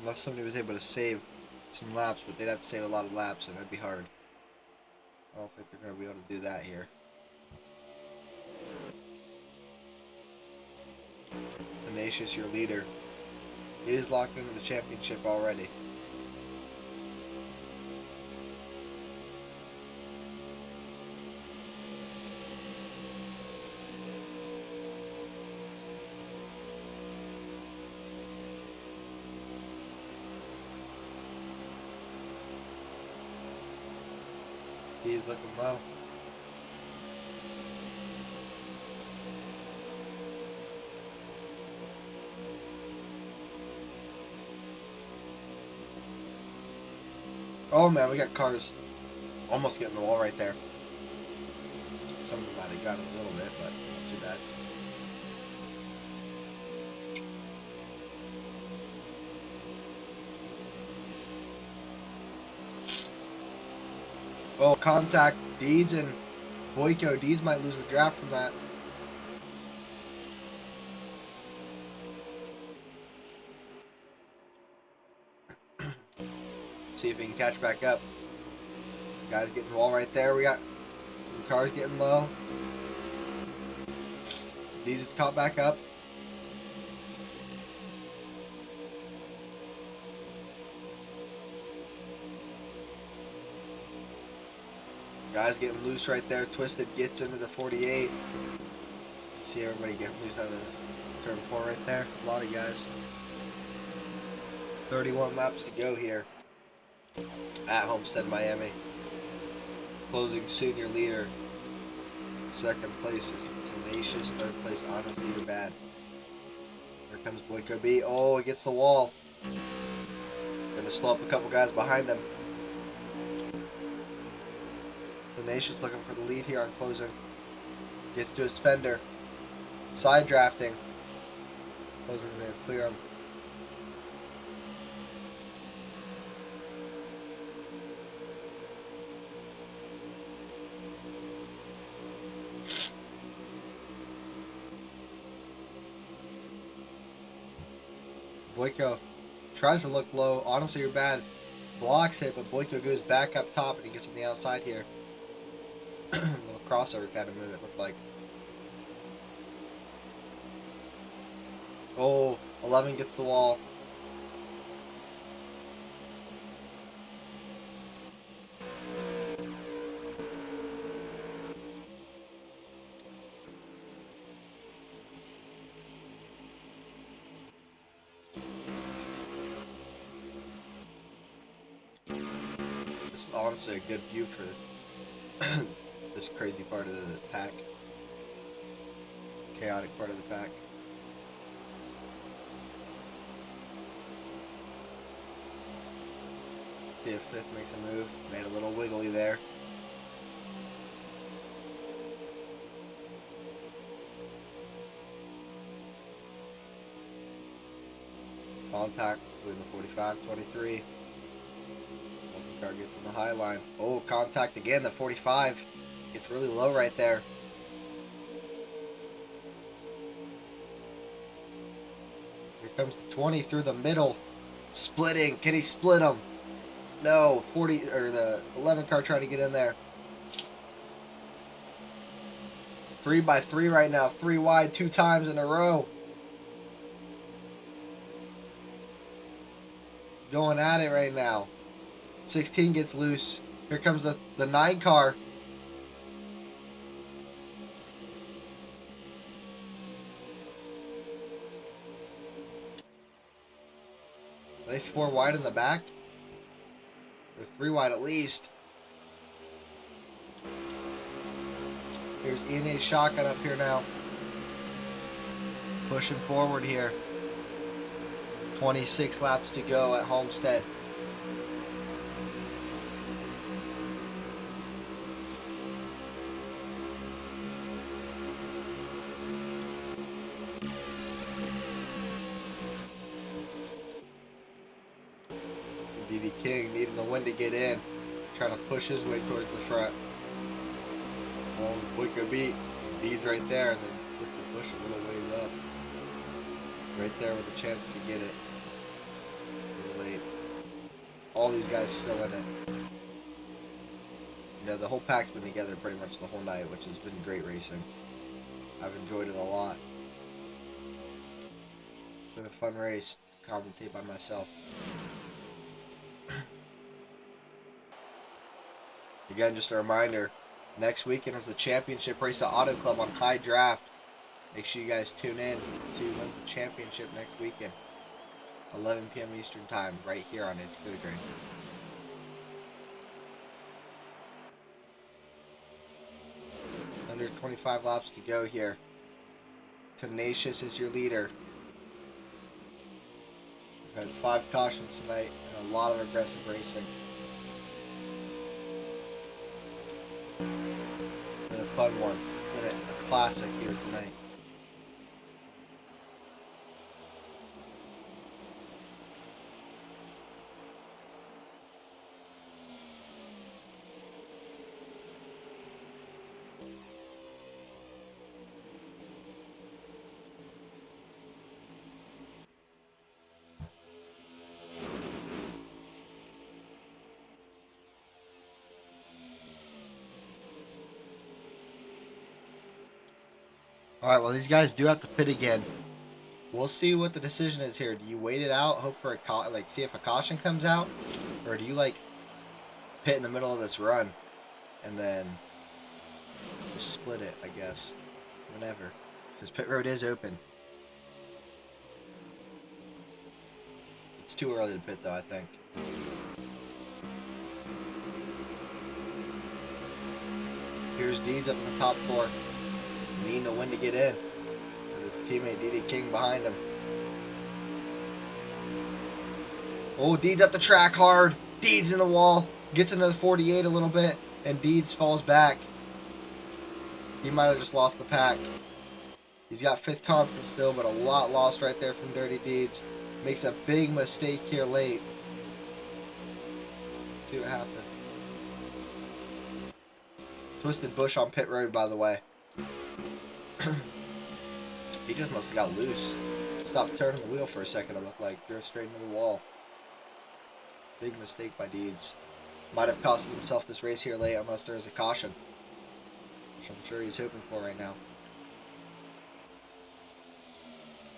Unless somebody was able to save some laps, but they'd have to save a lot of laps, and that'd be hard. I don't think they're going to be able to do that here. Tenacious, your leader. He is locked into the championship already. He's looking low. Oh man, we got cars almost getting the wall right there. Some of them might have got it a little bit, but not too bad. Oh, contact. Deeds and Boyko. Deeds might lose the draft from that. See if he can catch back up. Guys getting the wall right there. We got some cars getting low. Deeds is caught back up. Guys getting loose right there. Twisted gets into the 48. See everybody getting loose out of turn 4 right there. A lot of guys. 31 laps to go here at Homestead-Miami. Closing soon, your leader. Second place is Tenacious. Third place, Honestly, You're Bad. Here comes Boyko B. Oh, he gets the wall. Gonna slow up a couple guys behind him. Tenacious looking for the lead here on closing. Gets to his fender. Side drafting. Those are there. Clear them. Boyko tries to look low. Honestly, you're bad. Blocks it, but Boyko goes back up top and he gets on the outside here. Little crossover kind of move, it looked like. Oh, 11 gets the wall. This is honestly a good view for this crazy part of the pack. Chaotic part of the pack. See if fifth makes a move. Made a little wiggly there. Contact between the 45-23. Car gets on the high line. Oh, contact again. The 45 gets really low right there. Here comes the 20 through the middle. Splitting. Can he split him? No. 40 or the 11 car trying to get in there. 3x3 right now. 3 wide 2 times in a row. Going at it right now. 16 gets loose. Here comes the 9 car. Are they 4 wide in the back? They're 3 wide at least. Here's ENA's shotgun up here now. Pushing forward here. 26 laps to go at Homestead. DD King needing the wind to get in, trying to push his way towards the front. Well, Boyko beat. He's right there, and then twist the bush a little ways up. Right there with a chance to get it. A little late. All these guys still in it. You know, the whole pack's been together pretty much the whole night, which has been great racing. I've enjoyed it a lot. It's been a fun race to commentate by myself. Again, just a reminder, next weekend is the championship race at Auto Club on High Draft. Make sure you guys tune in, see who wins the championship next weekend. 11 p.m. Eastern Time, right here on It's Go Train. Under 25 laps to go here. Tenacious is your leader. We've had 5 cautions tonight and a lot of aggressive racing. Been a fun one. Been a classic here tonight. Alright, well these guys do have to pit again. We'll see what the decision is here. Do you wait it out, hope for a see if a caution comes out? Or do you pit in the middle of this run and then just split it, I guess. Whenever. Because pit road is open. It's too early to pit though, I think. Here's Deeds up in the top 4. Needing the wind to get in. With his teammate DD King behind him. Oh, Deeds up the track hard. Deeds in the wall. Gets into the 48 a little bit. And Deeds falls back. He might have just lost the pack. He's got 5th constant still, but a lot lost right there from Dirty Deeds. Makes a big mistake here late. See what happened. Twisted Bush on pit road, by the way. He just must have got loose. Stopped turning the wheel for a second, it looked like. Drove straight into the wall. Big mistake by Deeds. Might have costed himself this race here late unless there's a caution, which I'm sure he's hoping for right now.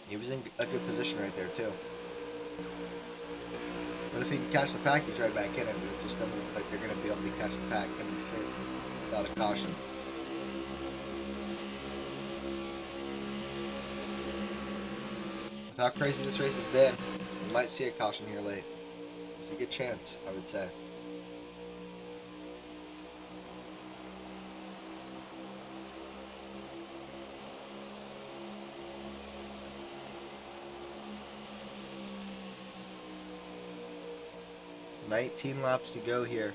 He was in a good position right there, too. But if he can catch the pack, he's right back in it. But it just doesn't look like they're going to be able to catch the pack in the 5th without a caution. With how crazy this race has been, we might see a caution here late. There's a good chance, I would say. $19 laps to go here.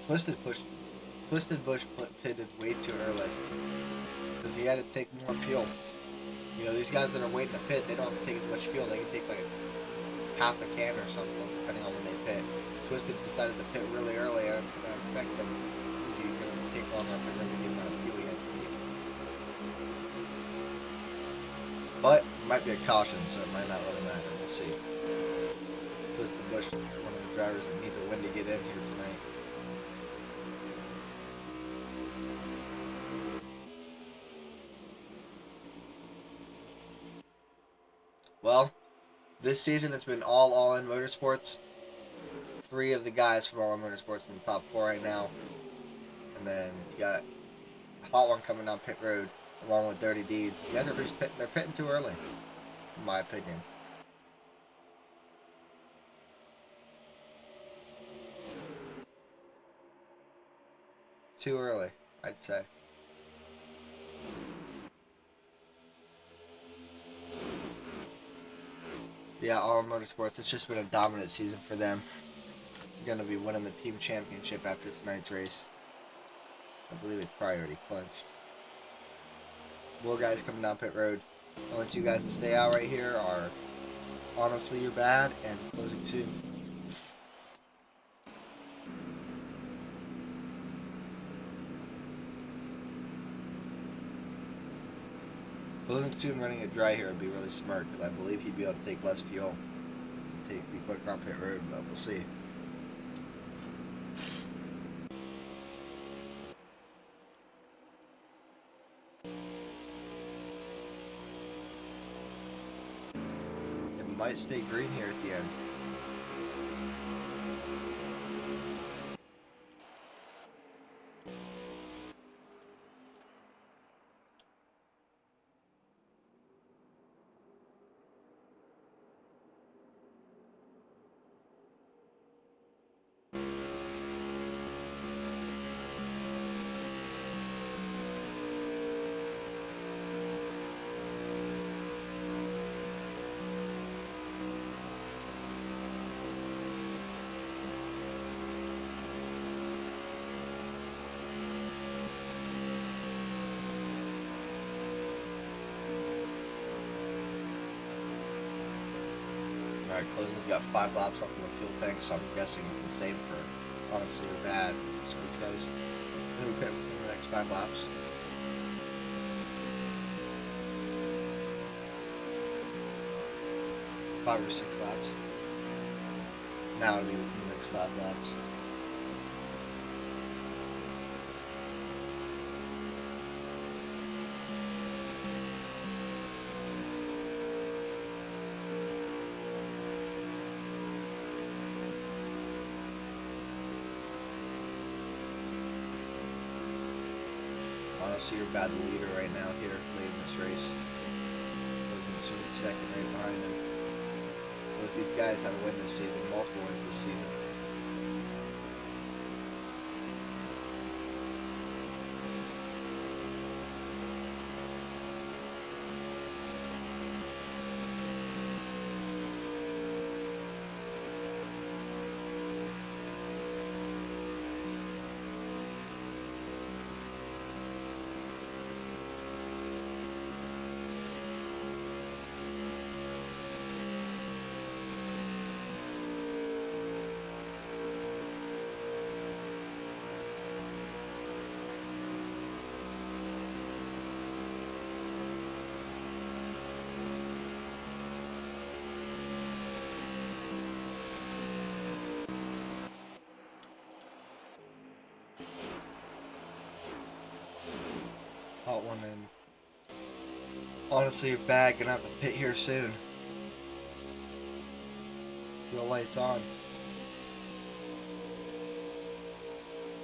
Twisted Bush pitted way too early because he had to take more fuel. You know, these guys that are waiting to pit, they don't have to take as much fuel. They can take like half a can or something, depending on when they pit. Twisted decided to pit really early, and it's going to affect him because he's going to take longer to pit the amount of fuel he had to take. But it might be a caution, so it might not really matter. We'll see. Twisted Bush, one of the drivers that needs a win to get in here tonight. Well, this season it's been all in Motorsports. 3 of the guys from All In Motorsports in the top 4 right now. And then you got a hot one coming down pit road along with Dirty Deeds. You guys are just they're pitting too early, in my opinion. Too early, I'd say. Yeah, All In Motorsports, it's just been a dominant season for them. They're going to be winning the team championship after tonight's race. I believe it's probably already clinched. More guys coming down pit road. Only 2 guys to stay out right here are Honestly You're Bad and Closing 2. Closing 2 and running it dry here would be really smart because I believe he'd be able to take less fuel. Be quicker on pit road, but we'll see. It might stay green here at the end. Alright, Closing's got 5 laps up in the fuel tank, so I'm guessing it's the same for Honestly You're Bad. So these guys are going to be pitting in the next 5 laps. Five or 6 laps. Now it'll be within the next 5 laps. Honestly You're Bad, the leader right now here, leading this race. Closing second right behind him. Both these guys have a win this season, multiple wins this season. caught one in. Honestly, bad. Gonna have to pit here soon. Fuel lights on.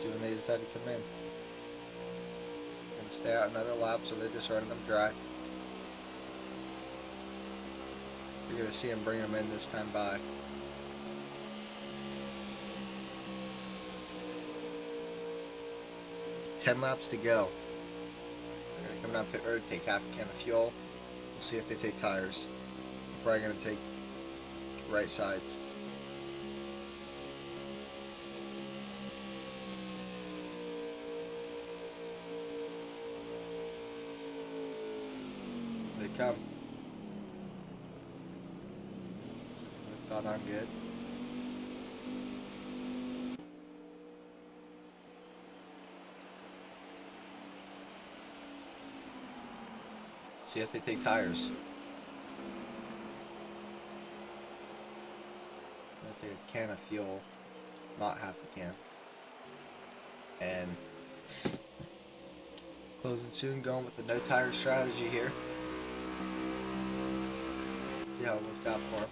See when they decide to come in. Gonna stay out another lap, so they're just running them dry. You're gonna see them bring them in this time by. 10 laps to go. They're gonna come down pit road, take half a can of fuel. We'll see if they take tires. They're probably gonna take right sides. They come. It's gone on good. See if they take tires. I'm gonna take a can of fuel, not half a can. And closing soon, going with the no tire strategy here. See how it works out for them.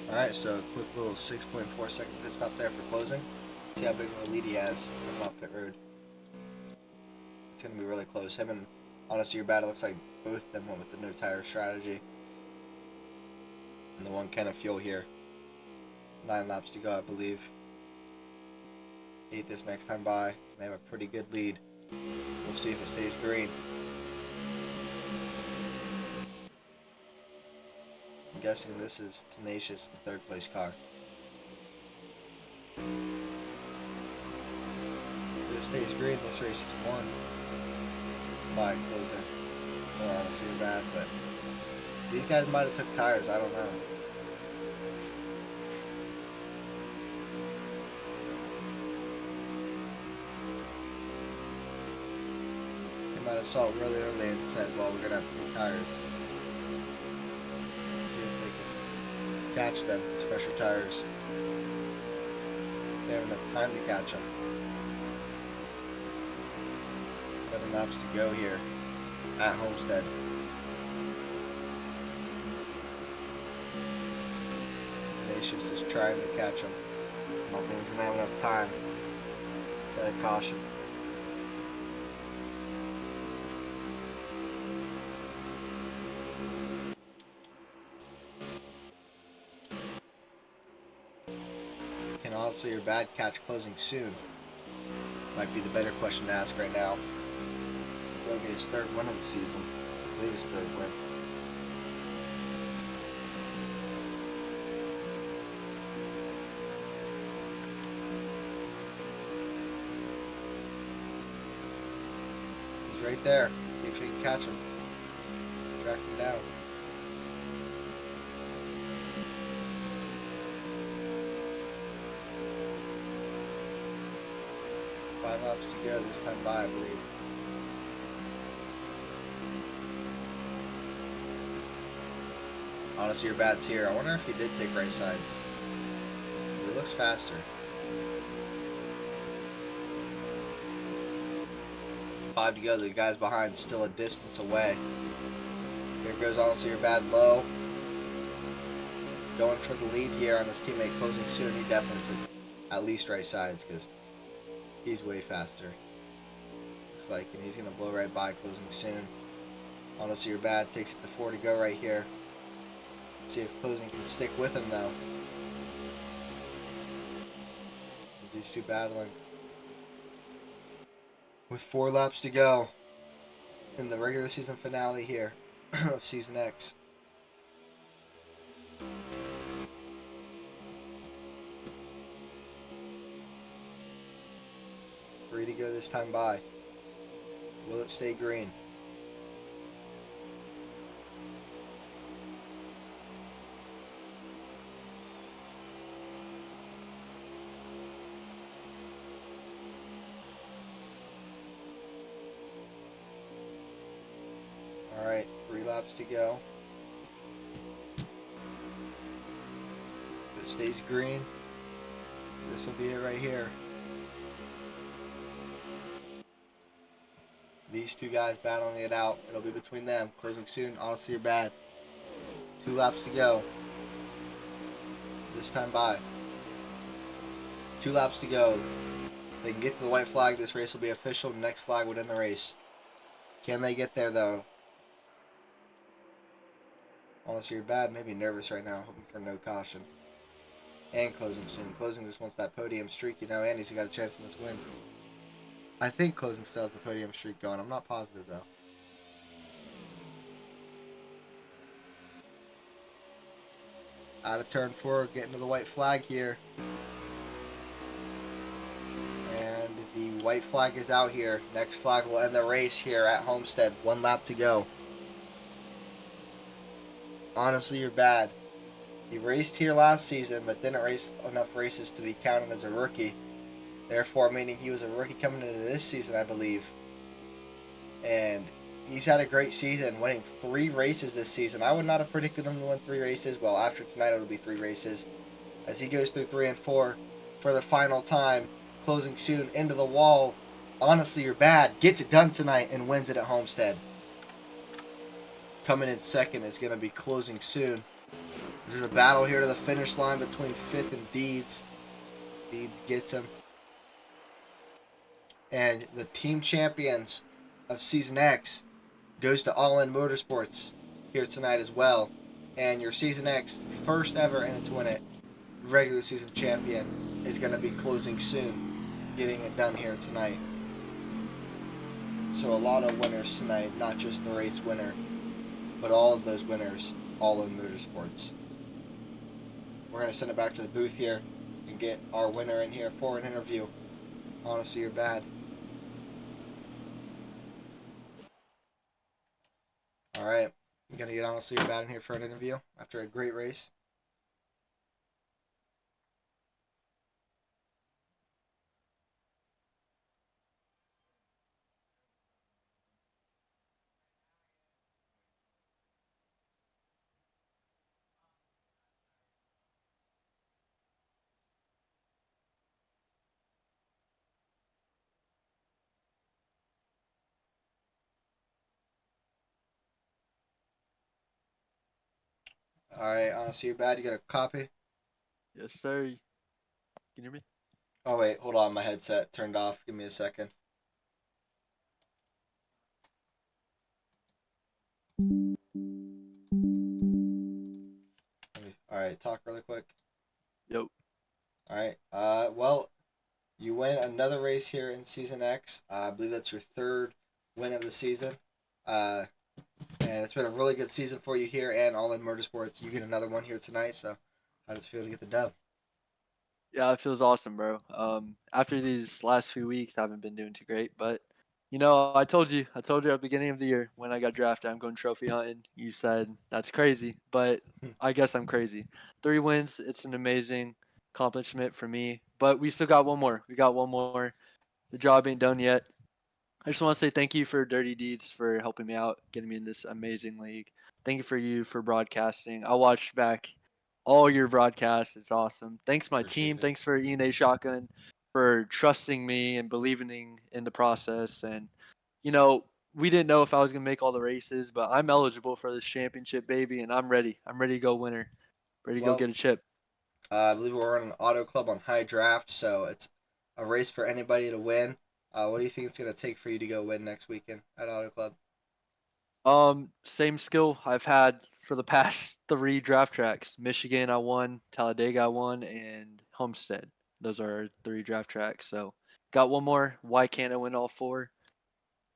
Alright, so a quick little 6.4 second pit stop there for closing. See how big of a lead he has coming off pit road. It's going to be really close. Him and Honestly Your Bad, it looks like both of them went with the no tire strategy. And the 1 can of fuel here. 9 laps to go, I believe. 8 this next time by. They have a pretty good lead. We'll see if it stays green. I'm guessing this is Tenacious, the 3rd place car. If it stays green, this race is won by closing. Or Honestly Your Bad, but these guys might have took tires, I don't know. They might have saw it really early and said, well, we're gonna have to take tires. Let's see if they can catch them with fresher tires. They have enough time to catch them. 7 laps to go here at Homestead. Tenacious is trying to catch him. I don't think he's gonna have enough time. Got a caution. Can Honestly Your Bad catch closing soon? Might be the better question to ask right now. He'll get his 3rd win of the season. I believe his 3rd win. He's right there. See if you can catch him. Track him down. Five laps to go this time by, I believe. Honestly Your Bad's here. I wonder if he did take right sides. He looks faster. 5 to go. The guys behind still a distance away. Here goes Honestly Your Bad low. Going for the lead here on his teammate closing soon. He definitely took at least right sides because he's way faster. Looks like, and he's going to blow right by closing soon. Honestly Your Bad takes it to 4 to go right here. See if closing can stick with him though. These two battling. With 4 laps to go in the regular season finale here of Season X. Three to go this time by. Will it stay green? Alright, 3 laps to go. If it stays green, this will be it right here. These two guys battling it out. It'll be between them. Closing soon. Honestly, you're bad. 2 laps to go. This time by. 2 laps to go. If they can get to the white flag, this race will be official. Next flag would end the race. Can they get there, though? Honestly, you're bad. Maybe nervous right now, hoping for no caution. And closing soon. Closing just wants that podium streak, you know, and he's got a chance in this win. I think closing still has the podium streak going. I'm not positive, though. Out of turn 4, getting to the white flag here. And the white flag is out here. Next flag will end the race here at Homestead. 1 lap to go. Honestly, you're bad. He raced here last season, but didn't race enough races to be counted as a rookie. Therefore, meaning he was a rookie coming into this season, I believe. And he's had a great season, winning 3 races this season. I would not have predicted him to win 3 races. Well, after tonight, it'll be 3 races. As he goes through 3 and 4 for the final time, closing soon into the wall. Honestly, you're bad. Gets it done tonight and wins it at Homestead. Coming in second is going to be closing soon. There's a battle here to the finish line between 5th and Deeds. Deeds gets him. And the team champions of Season X goes to All In Motorsports here tonight as well. And your Season X first ever in it to win it, regular season champion, is going to be closing soon, getting it done here tonight. So a lot of winners tonight, not just the race winner, but all of those winners, All In Motorsports. We're going to send it back to the booth here and get our winner in here for an interview. Honestly, you're bad. Alright, I'm going to get Honestly You're Bad in here for an interview after a great race. Alright, Honestly You're Bad, you got a copy? Yes, sir. Can you hear me? Oh wait, hold on, my headset turned off. Give me a second. Alright, talk really quick. Yep. Alright, well, you win another race here in Season X. I believe that's your 3rd win of the season. And it's been a really good season for you here and All In Motorsports. You get another one here tonight, so how does it feel to get the dub? Yeah, it feels awesome, bro. After these last few weeks, I haven't been doing too great, but you know, I told you at the beginning of the year when I got drafted, I'm going trophy hunting. You said that's crazy, but I guess I'm crazy. 3 wins, it's an amazing accomplishment for me, but we still got one more. We got one more. The job ain't done yet. I just want to say thank you for Dirty Deeds for helping me out, getting me in this amazing league. Thank you for broadcasting. I watched back all your broadcasts. It's awesome. Thanks my Appreciate team. it. Thanks for E&A Shotgun for trusting me and believing in the process. And you know, we didn't know if I was gonna make all the races, but I'm eligible for this championship, baby, and I'm ready. I'm ready to go winner. Ready to go Well, get a chip. I believe we're on an auto club on high draft, so it's a race for anybody to win. What do you think it's going to take for you to go win next weekend at auto club? Same skill I've had for the past 3 draft tracks. Michigan I won, Talladega I won, and Homestead. Those are our 3 draft tracks. So got one more. Why can't I win all 4?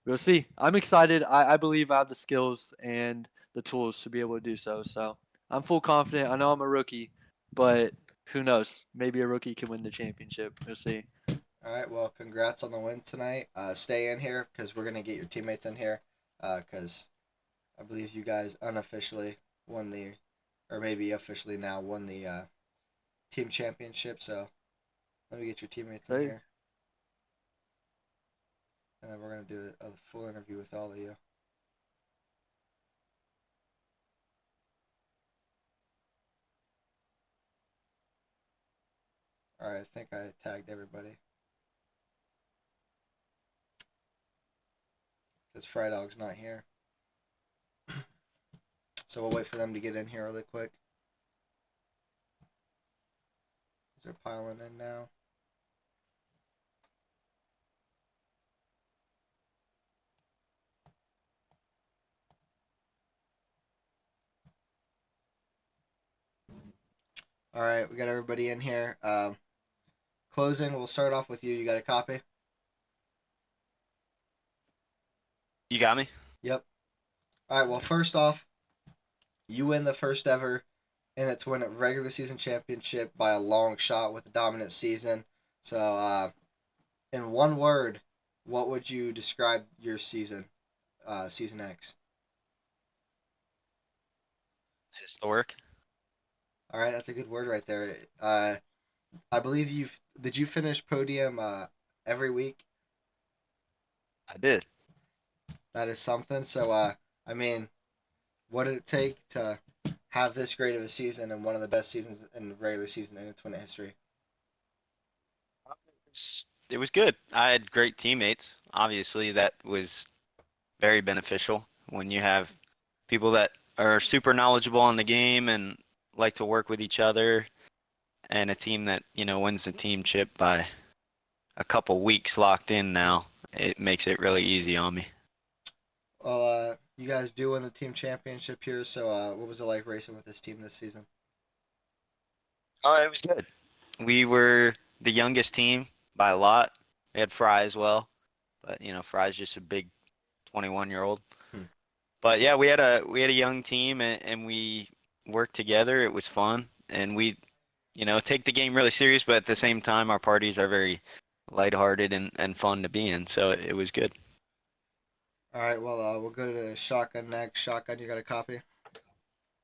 We'll see. I'm excited. I believe I have the skills and the tools to be able to do so. So I'm full confident. I know I'm a rookie, but who knows? Maybe a rookie can win the championship. We'll see. All right, well, congrats on the win tonight. Stay in here because we're going to get your teammates in here because I believe you guys unofficially won the, or maybe officially now won the team championship. So let me get your teammates in Hey. here. And then we're going to do a full interview with all of you. All right, I think I tagged everybody. Because Fry Dog's not here. So we'll wait for them to get in here really quick. They're piling in now. All right, we got everybody in here. Closing, we'll start off with you. You got a copy? You got me? Yep. All right, well, first off, you win the first ever II2WI regular season championship by a long shot with a dominant season. So, in one word, what would you describe your season, season X? Historic. All right, that's a good word right there. I believe did you finish podium every week? I did. That is something. So, I mean, what did it take to have this great of a season and one of the best seasons in regular season in II2WI history? It was good. I had great teammates. Obviously, that was very beneficial when you have people that are super knowledgeable on the game and like to work with each other, and a team that, wins the team chip by a couple weeks locked in now. It makes it really easy on me. Well, you guys do win the team championship here. So, what was it like racing with this team this season? Oh, it was good. We were the youngest team by a lot. We had Fry as well, but Fry's just a big 21-year-old. Hmm. But yeah, we had a young team, and we worked together. It was fun, and we, take the game really serious, but at the same time, our parties are very lighthearted and fun to be in. So it was good. All right. Well, we'll go to Shotgun next. Shotgun, you got a copy?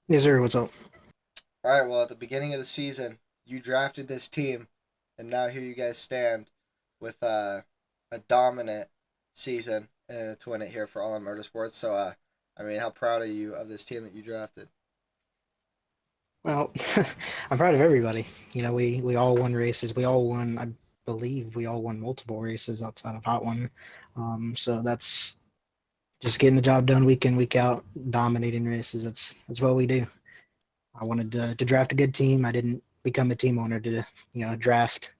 Yes, sir. What's up? All right. Well, at the beginning of the season, you drafted this team, and now here you guys stand with a dominant season and to win it here for All In Motorsports. So, I mean, how proud are you of this team that you drafted? Well, I'm proud of everybody. We all won races. We all won. I believe we all won multiple races outside of Hot One. So that's just getting the job done week in, week out, dominating races. That's what we do. I wanted to draft a good team. I didn't become a team owner to draft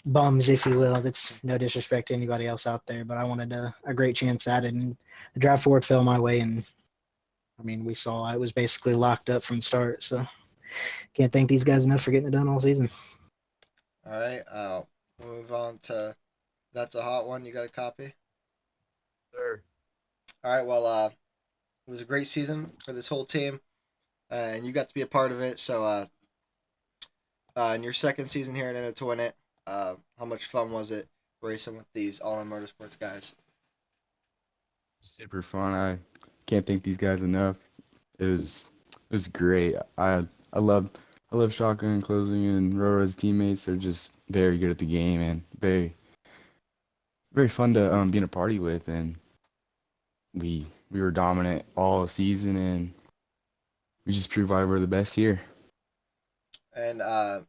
bums, if you will. That's no disrespect to anybody else out there, but I wanted a great chance at it, and the draft board fell my way, and I mean, we saw it was basically locked up from the start. So can't thank these guys enough for getting it done all season. All right. Move on to That's a Hot One. You got a copy? Sure. All right. Well, it was a great season for this whole team, and you got to be a part of it. So, in your second season here in to win it, how much fun was it racing with these All In Motorsports guys? Super fun. I can't thank these guys enough. It was great. I love shotgun and closing, and Rora's teammates are just very good at the game and very very fun to be in a party with, and we were dominant all season, and we just proved why we're the best here. And how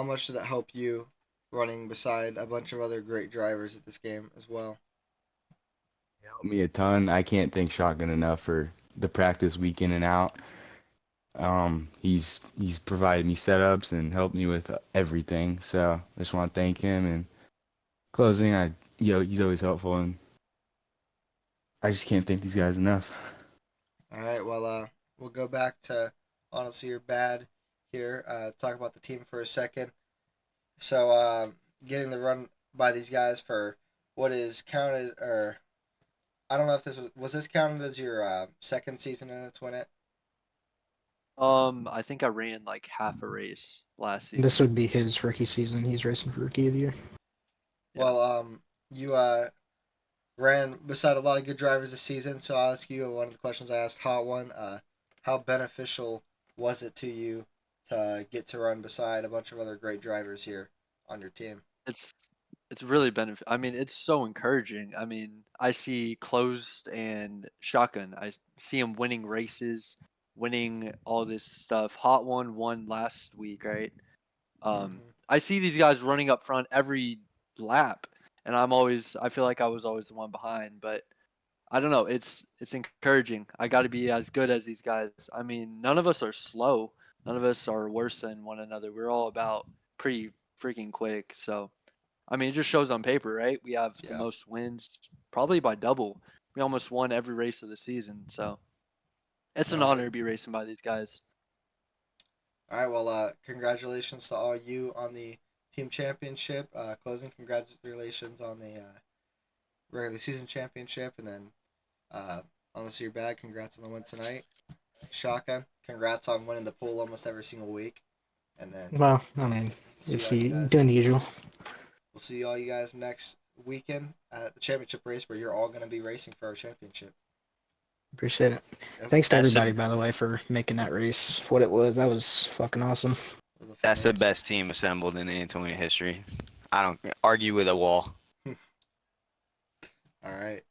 much did it help you running beside a bunch of other great drivers at this game as well? It helped me a ton. I can't thank Shotgun enough for the practice week in and out. He's provided me setups and helped me with everything. So I just want to thank him. And closing, he's always helpful, and I just can't thank these guys enough. All right. Well, we'll go back to honestly you're bad here. Talk about the team for a second. So, getting the run by these guys for what is counted, or I don't know if this was this counted as your second season in the Twin It. I think I ran like half a race last season. This would be his rookie season. He's racing for rookie of the year. Yeah. Well, you ran beside a lot of good drivers this season, so I'll ask you one of the questions I asked Hot One. How beneficial was it to you to get to run beside a bunch of other great drivers here on your team? It's really I mean, it's so encouraging. I mean, I see closed and shotgun. I see him winning races, winning all this stuff. Hot one won last week, right? I see these guys running up front every lap, and I feel like I was always the one behind, but I don't know. It's encouraging. I got to be as good as these guys. I mean, none of us are slow. None of us are worse than one another. We're all about pretty freaking quick. So, I mean, it just shows on paper, right? We have the Yeah. most wins, probably by double. We almost won every race of the season. So, it's an All honor right. to be racing by these guys. All right. Well, congratulations to all you on the team championship. Closing congratulations on the regular season championship, and then honestly, you're bad. Congrats on the win tonight. Shotgun. Congrats on winning the pool almost every single week. And then Well, I mean, see it's all you guys. doing the usual. We'll see all you guys next weekend at the championship race, where you're all going to be racing for our championship. Appreciate it. Yep. Thanks to That's everybody, the, by the way, for making that race what it was. That was fucking awesome. It was a fun that's the race. best team assembled in Antonia history. I don't argue with a wall. All right.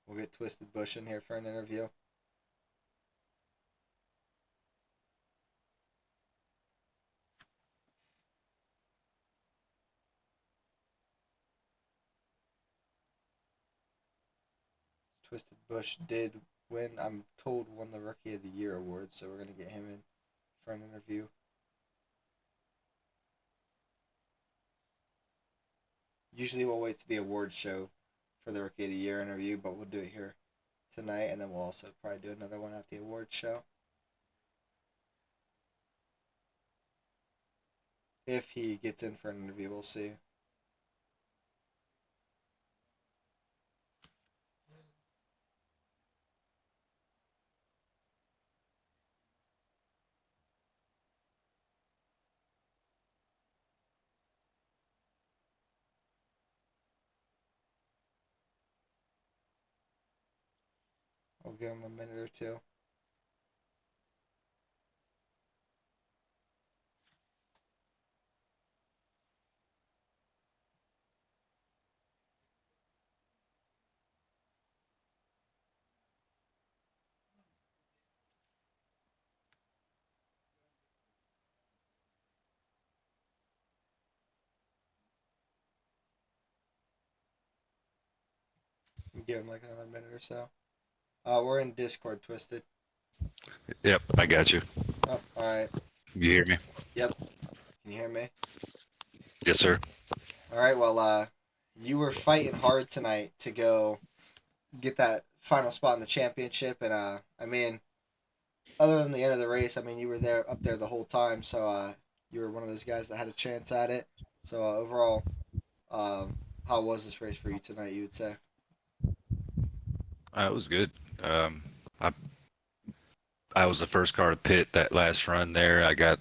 We'll get Twisted Bush in here for an interview. Twisted Bush did win, I'm told, won the Rookie of the Year award, so we're going to get him in for an interview. Usually we'll wait to the awards show for the Rookie of the Year interview, but we'll do it here tonight, and then we'll also probably do another one at the awards show. If he gets in for an interview, we'll see. We'll give him a minute or two. Give him like another minute or so. We're in Discord, Twisted. Yep, I got you. Oh, all right. You hear me? Yep. Can you hear me? Yes, sir. All right. Well, you were fighting hard tonight to go get that final spot in the championship, and I mean, other than the end of the race, I mean, you were there up there the whole time, so you were one of those guys that had a chance at it. So overall, how was this race for you tonight? You would say? It was good. Um, I I was the first car to pit that last run there. I got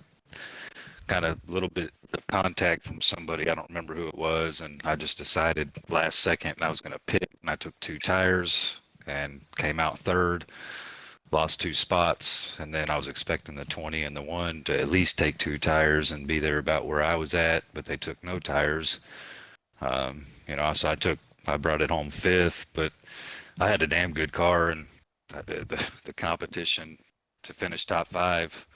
kind of a little bit of contact from somebody. I don't remember who it was, and I just decided last second I was going to pit, and I took 2 tires and came out third. Lost 2 spots, and then I was expecting the 20 and the 1 to at least take 2 tires and be there about where I was at, but they took no tires. So I brought it home fifth, but I had a damn good car, and the competition to finish top 5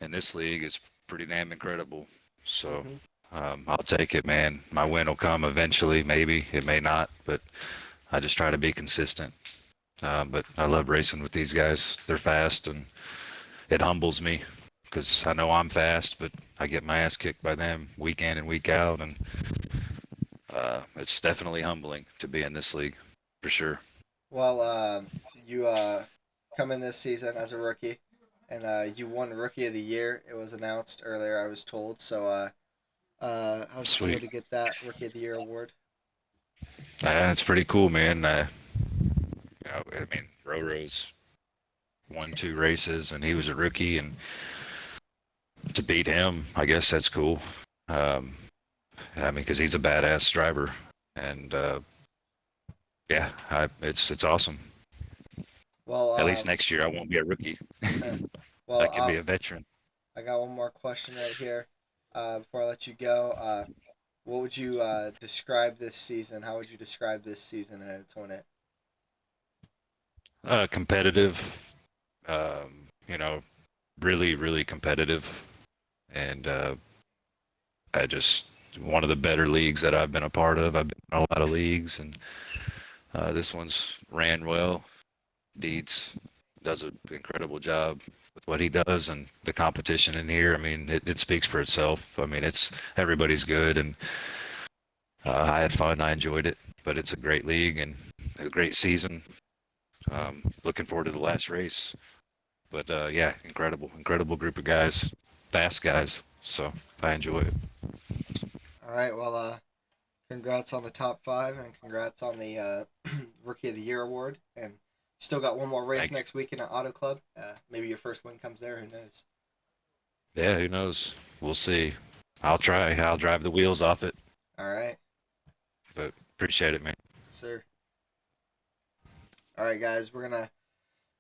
in this league is pretty damn incredible. So I'll take it, man. My win will come eventually, maybe it may not, but I just try to be consistent. But I love racing with these guys. They're fast, and it humbles me because I know I'm fast, but I get my ass kicked by them week in and week out, and it's definitely humbling to be in this league, for sure. Well, you come in this season as a rookie, and you won Rookie of the Year. It was announced earlier, I was told. So, how's it feel Sweet. to get that Rookie of the Year award? It's pretty cool, man. Roro's won 2 races, and he was a rookie, and to beat him, I guess that's cool. Because he's a badass driver, and it's awesome. Well, At least next year I won't be a rookie. well, I can be a veteran. I got one more question right here. Before I let you go, what would you describe this season? How would you describe this season in Antoinette? Competitive. you know, really, really competitive. And I just, one of the better leagues that I've been a part of. I've been in a lot of leagues, and this one's ran well. Deeds does an incredible job with what he does, and the competition in here. I mean, it speaks for itself. I mean, it's everybody's good, and I had fun. I enjoyed it, but it's a great league and a great season. Looking forward to the last race. But yeah, incredible group of guys, fast guys. So I enjoy it. All right. Well, congrats on the top 5, and congrats on the Rookie of the Year award. And still got one more race Thank you. next week in an auto club. Maybe your first win comes there. Who knows? Yeah, who knows? We'll see. I'll try. I'll drive the wheels off it. All right. But appreciate it, man. Sir. All right, guys. We're going to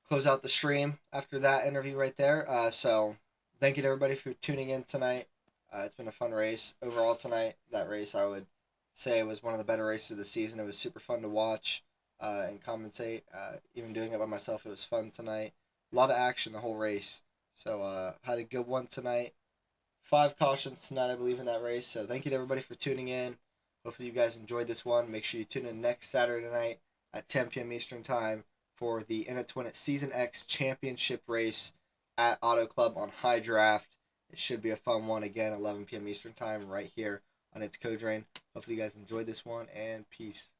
close out the stream after that interview right there. So thank you to everybody for tuning in tonight. It's been a fun race. Overall tonight, that race I would say was one of the better races of the season. It was super fun to watch and commentate. Even doing it by myself, it was fun tonight. A lot of action the whole race. So had a good one tonight. 5 cautions tonight, I believe, in that race. So thank you to everybody for tuning in. Hopefully you guys enjoyed this one. Make sure you tune in next Saturday night at 10 p.m. Eastern Time for the In-A-Twin Season X Championship race at Auto Club on High Draft. It should be a fun one again, 11 p.m. Eastern Time, right here on It's Codrain. Hopefully you guys enjoyed this one, and peace.